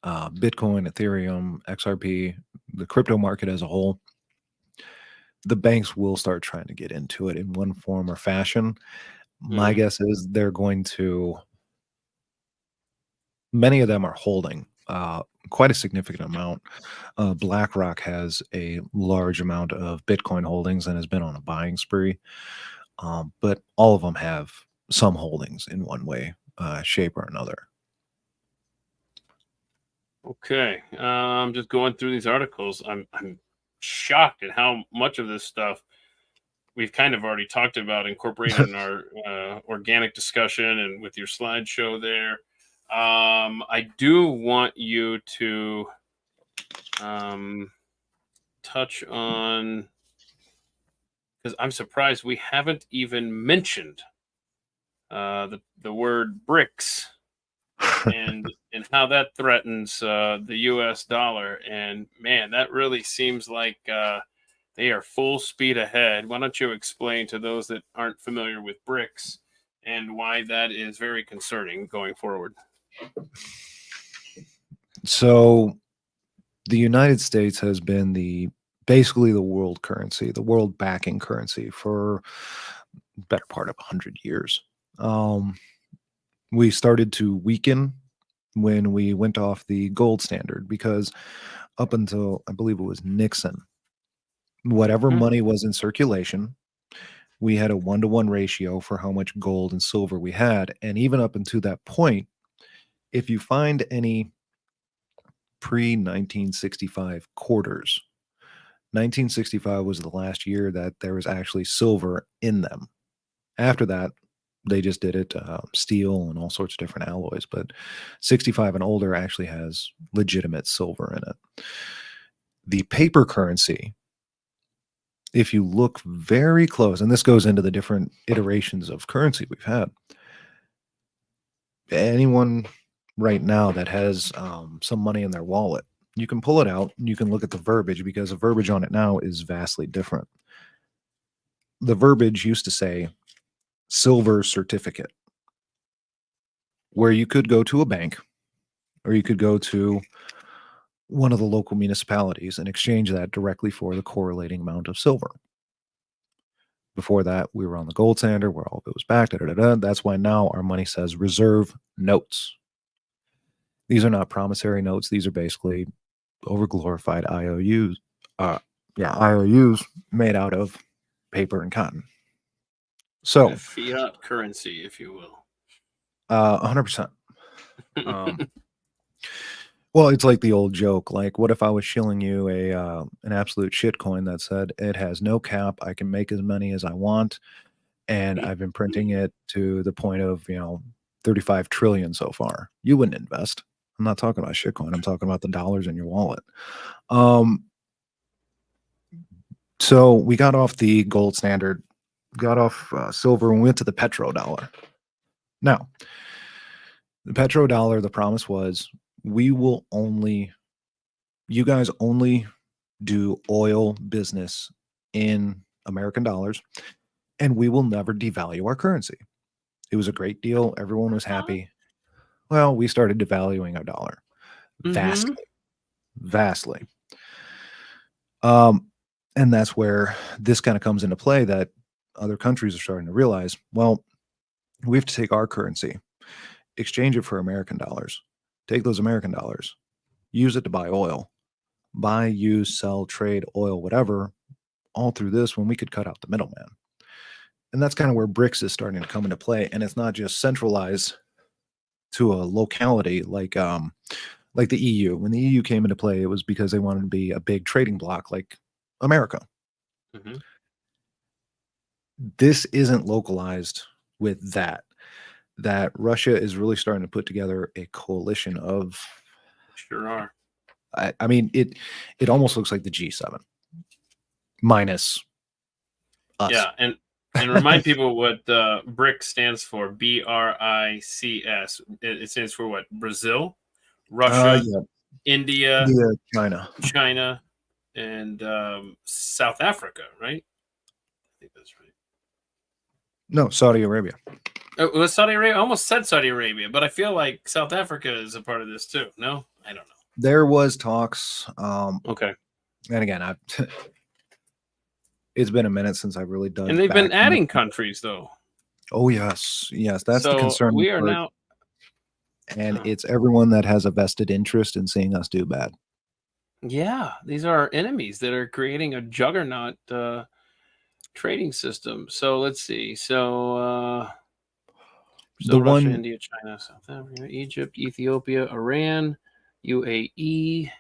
Bitcoin, Ethereum, XRP, the crypto market as a whole, the banks will start trying to get into it in one form or fashion. My guess is they're going to, many of them are holding quite a significant amount. BlackRock has a large amount of Bitcoin holdings and has been on a buying spree. But all of them have some holdings in one way shape or another. Okay. I'm just going through these articles. I'm shocked at how much of this stuff we've kind of already talked about, incorporated in our organic discussion and with your slideshow there. I do want you to touch on, because I'm surprised we haven't even mentioned the word BRICS and how that threatens the U.S. dollar. And man, that really seems like they are full speed ahead. Why don't you explain to those that aren't familiar with BRICS and why that is very concerning going forward? So the United States has been basically the world currency, the world backing currency for better part of 100 years. We started to weaken when we went off the gold standard because up until I believe it was Nixon, whatever money was in circulation, we had a 1-to-1 ratio for how much gold and silver we had. And even up until that point, if you find any pre-1965 quarters, 1965 was the last year that there was actually silver in them. After that, they just did it steel and all sorts of different alloys, but 65 and older actually has legitimate silver in it. The paper currency, if you look very close, and this goes into the different iterations of currency we've had, anyone right now that has some money in their wallet, you can pull it out and you can look at the verbiage, because the verbiage on it now is vastly different. The verbiage used to say silver certificate, where you could go to a bank or you could go to one of the local municipalities and exchange that directly for the correlating amount of silver. Before that, we were on the gold standard where all of it was backed. That's why now our money says reserve notes. These are not promissory notes. These are basically overglorified IOUs. IOUs made out of paper and cotton. So A fiat currency, if you will. 100%. Well, it's like the old joke. Like, what if I was shilling you an absolute shit coin that said it has no cap, I can make as many as I want, and I've been printing it to the point of 35 trillion so far? You wouldn't invest. I'm not talking about shitcoin. I'm talking about the dollars in your wallet. So we got off the gold standard, got off silver, and went to the petrodollar. Now, the petrodollar, the promise was, you guys only do oil business in American dollars, and we will never devalue our currency. It was a great deal. Everyone was happy. Well, we started devaluing our dollar vastly. And that's where this kind of comes into play, that other countries are starting to realize, well, we have to take our currency, exchange it for American dollars, take those American dollars, use it to buy oil, use, sell, trade, oil, whatever, all through this, when we could cut out the middleman. And that's kind of where BRICS is starting to come into play. And it's not just centralized to a locality like the EU. When the EU came into play, it was because they wanted to be a big trading bloc like America. This isn't localized with that Russia is really starting to put together a coalition of, Sure are. I mean, it almost looks like the G7 minus us. Yeah, and remind people what BRICS stands for. BRICS. It stands for what? Brazil, Russia, India, China, and South Africa, right? I think that's right. No, Saudi Arabia. It was Saudi Arabia. I almost said Saudi Arabia, but I feel like South Africa is a part of this too. No, I don't know. There was talks. Okay. And again, it's been a minute since I've really done. And they've been adding countries, though. Oh yes, that's the concern. We are now, and it's everyone that has a vested interest in seeing us do bad. Yeah, these are our enemies that are creating a juggernaut trading system. So let's see. So So The Russia, one, India, China, South Africa, Egypt, Ethiopia, Iran, UAE.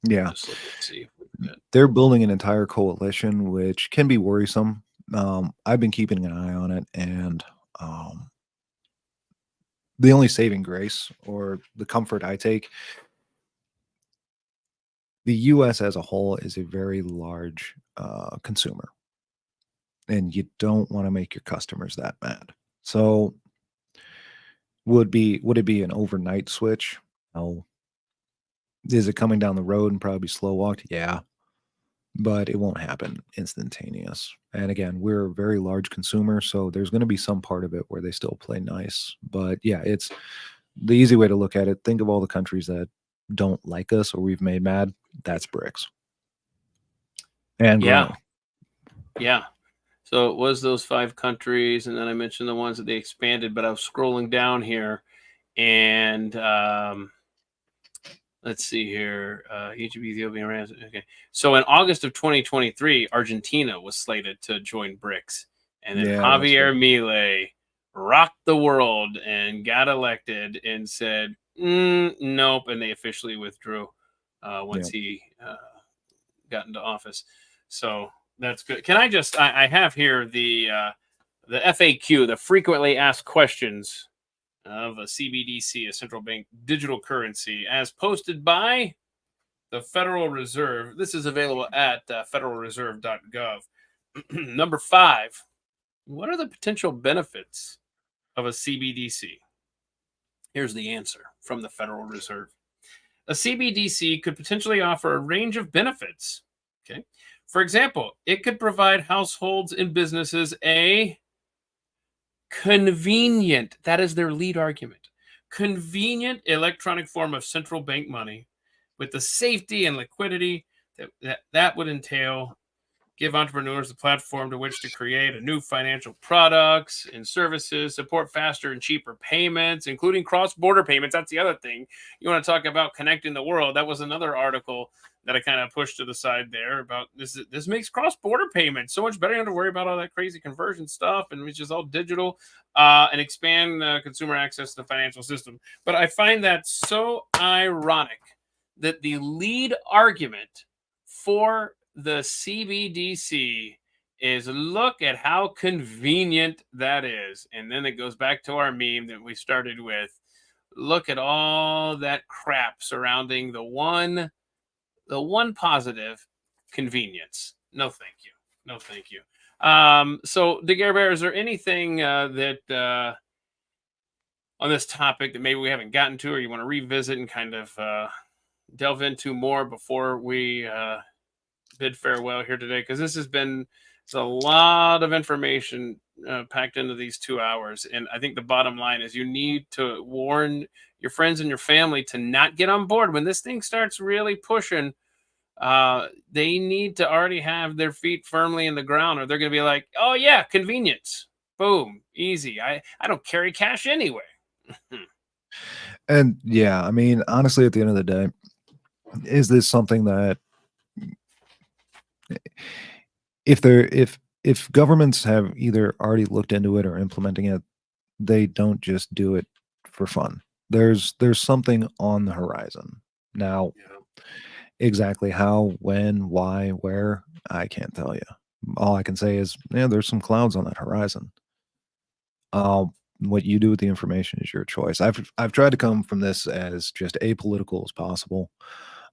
yeah, Let's look and see if we got. they're building an entire coalition, which can be worrisome. I've been keeping an eye on it, and the only saving grace or the comfort I take, the U.S. as a whole is a very large consumer, and you don't want to make your customers that mad. So, would it be an overnight switch? No. Is it coming down the road and probably slow walked? Yeah, but it won't happen instantaneous. And again, we're a very large consumer, so there's going to be some part of it where they still play nice. But yeah, it's the easy way to look at it. Think of all the countries that don't like us or we've made mad. That's BRICS. And Yeah, growing. yeah. So it was those 5 countries, and then I mentioned the ones that they expanded. But I was scrolling down here, and let's see here. Egypt, Ethiopia, Iran. Okay. So in August of 2023, Argentina was slated to join BRICS. And then Yeah, that's Javier right. Milei rocked the world and got elected and said, nope. And they officially withdrew once he got into office. So that's good. Can I just, I have here the FAQ, the frequently asked questions of a CBDC, a central bank digital currency, as posted by the Federal Reserve. This is available at federalreserve.gov. Number 5, what are the potential benefits of a CBDC? Here's the answer from the Federal Reserve. A CBDC could potentially offer a range of benefits. Okay. For example, it could provide households and businesses a convenient, that is their lead argument, convenient electronic form of central bank money with the safety and liquidity that would entail, give entrepreneurs the platform to which to create a new financial products and services, support faster and cheaper payments, including cross-border payments. That's the other thing. You want to talk about connecting the world. That was another article that I kind of pushed to the side there about this. This makes cross-border payments so much better. You don't have to worry about all that crazy conversion stuff, and it's just all digital, and expand consumer access to the financial system. But I find that so ironic that the lead argument for the CBDC is look at how convenient that is. And then it goes back to our meme that we started with. Look at all that crap surrounding the one positive, convenience. No, thank you. No, thank you. So, Daguerre, is there anything that on this topic that maybe we haven't gotten to, or you want to revisit and kind of delve into more before we bid farewell here today? Because this has been a lot of information packed into these 2 hours. And I think the bottom line is you need to warn your friends and your family to not get on board when this thing starts really pushing. They need to already have their feet firmly in the ground, or they're going to be like, oh yeah, convenience, boom, easy. I don't carry cash anyway. And yeah, I mean, honestly, at the end of the day, is this something that if governments have either already looked into it or implementing it, they don't just do it for fun. There's something on the horizon. Now, exactly how, when, why, where, I can't tell you. All I can say is, yeah, there's some clouds on that horizon. What you do with the information is your choice. I've tried to come from this as just apolitical as possible.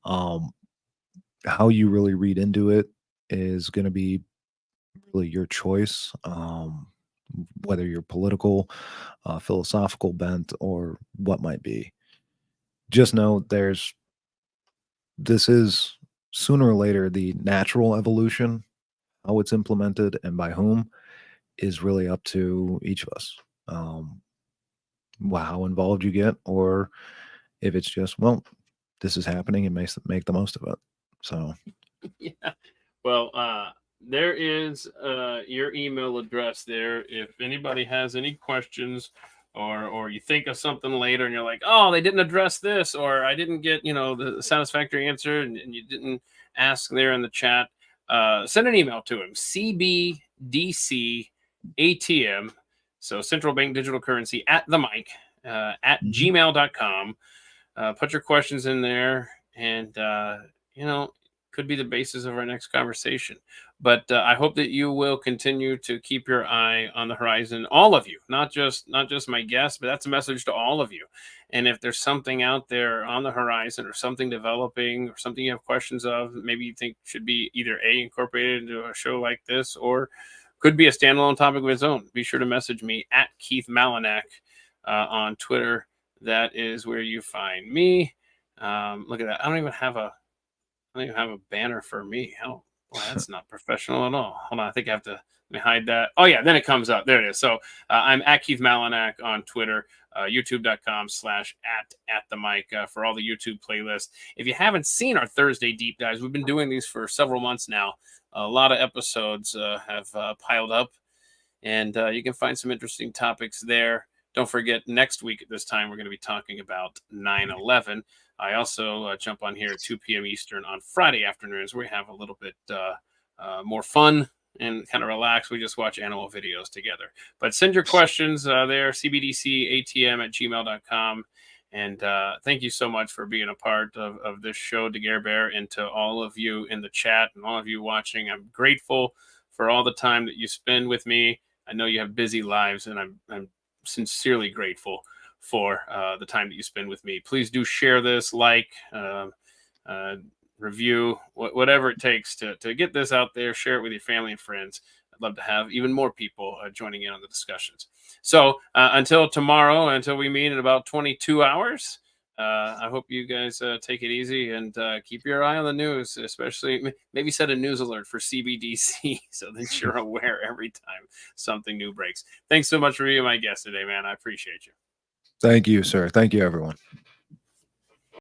How you really read into it is going to be really your choice. Whether you're political, philosophical bent, or what might be. Just know this is sooner or later the natural evolution. How it's implemented and by whom is really up to each of us. How involved you get, or if it's just, well, this is happening and make the most of it. So, Yeah. Well, there is your email address there. If anybody has any questions, or you think of something later and you're like, oh, they didn't address this, or I didn't get, the satisfactory answer, and you didn't ask there in the chat, send an email to him, CBDCATM, So central bank digital currency at the mic at gmail.com. Put your questions in there, and could be the basis of our next conversation. But I hope that you will continue to keep your eye on the horizon, all of you, not just my guests, but that's a message to all of you. And if there's something out there on the horizon, or something developing, or something you have questions of, maybe you think should be either incorporated into a show like this, or could be a standalone topic of its own, be sure to message me at Keith Malinak on Twitter. That is where you find me. Look at that. I don't even have a banner for me. Oh, boy, that's not professional at all. Hold on. I think I have to, let me hide that. Oh yeah. Then it comes up. There it is. So I'm at Keith Malinak on Twitter, youtube.com/at the mic for all the YouTube playlists. If you haven't seen our Thursday deep dives, we've been doing these for several months now. A lot of episodes have piled up, and you can find some interesting topics there. Don't forget, next week at this time, we're going to be talking about 9/11. I also jump on here at 2 p.m. Eastern on Friday afternoons, where we have a little bit more fun and kind of relax. We just watch animal videos together. But send your questions there, cbdcatm@gmail.com. And thank you so much for being a part of this show, Daguerre Bear, and to all of you in the chat and all of you watching. I'm grateful for all the time that you spend with me. I know you have busy lives, and I'm sincerely grateful for the time that you spend with me. Please do share this, review, whatever it takes to get this out there. Share it with your family and friends. I'd love to have even more people joining in on the discussions. So until tomorrow, until we meet in about 22 hours, I hope you guys take it easy and keep your eye on the news, especially maybe set a news alert for CBDC so that you're aware every time something new breaks. Thanks so much for being my guest today, man. I appreciate you. Thank you, sir. Thank you, everyone.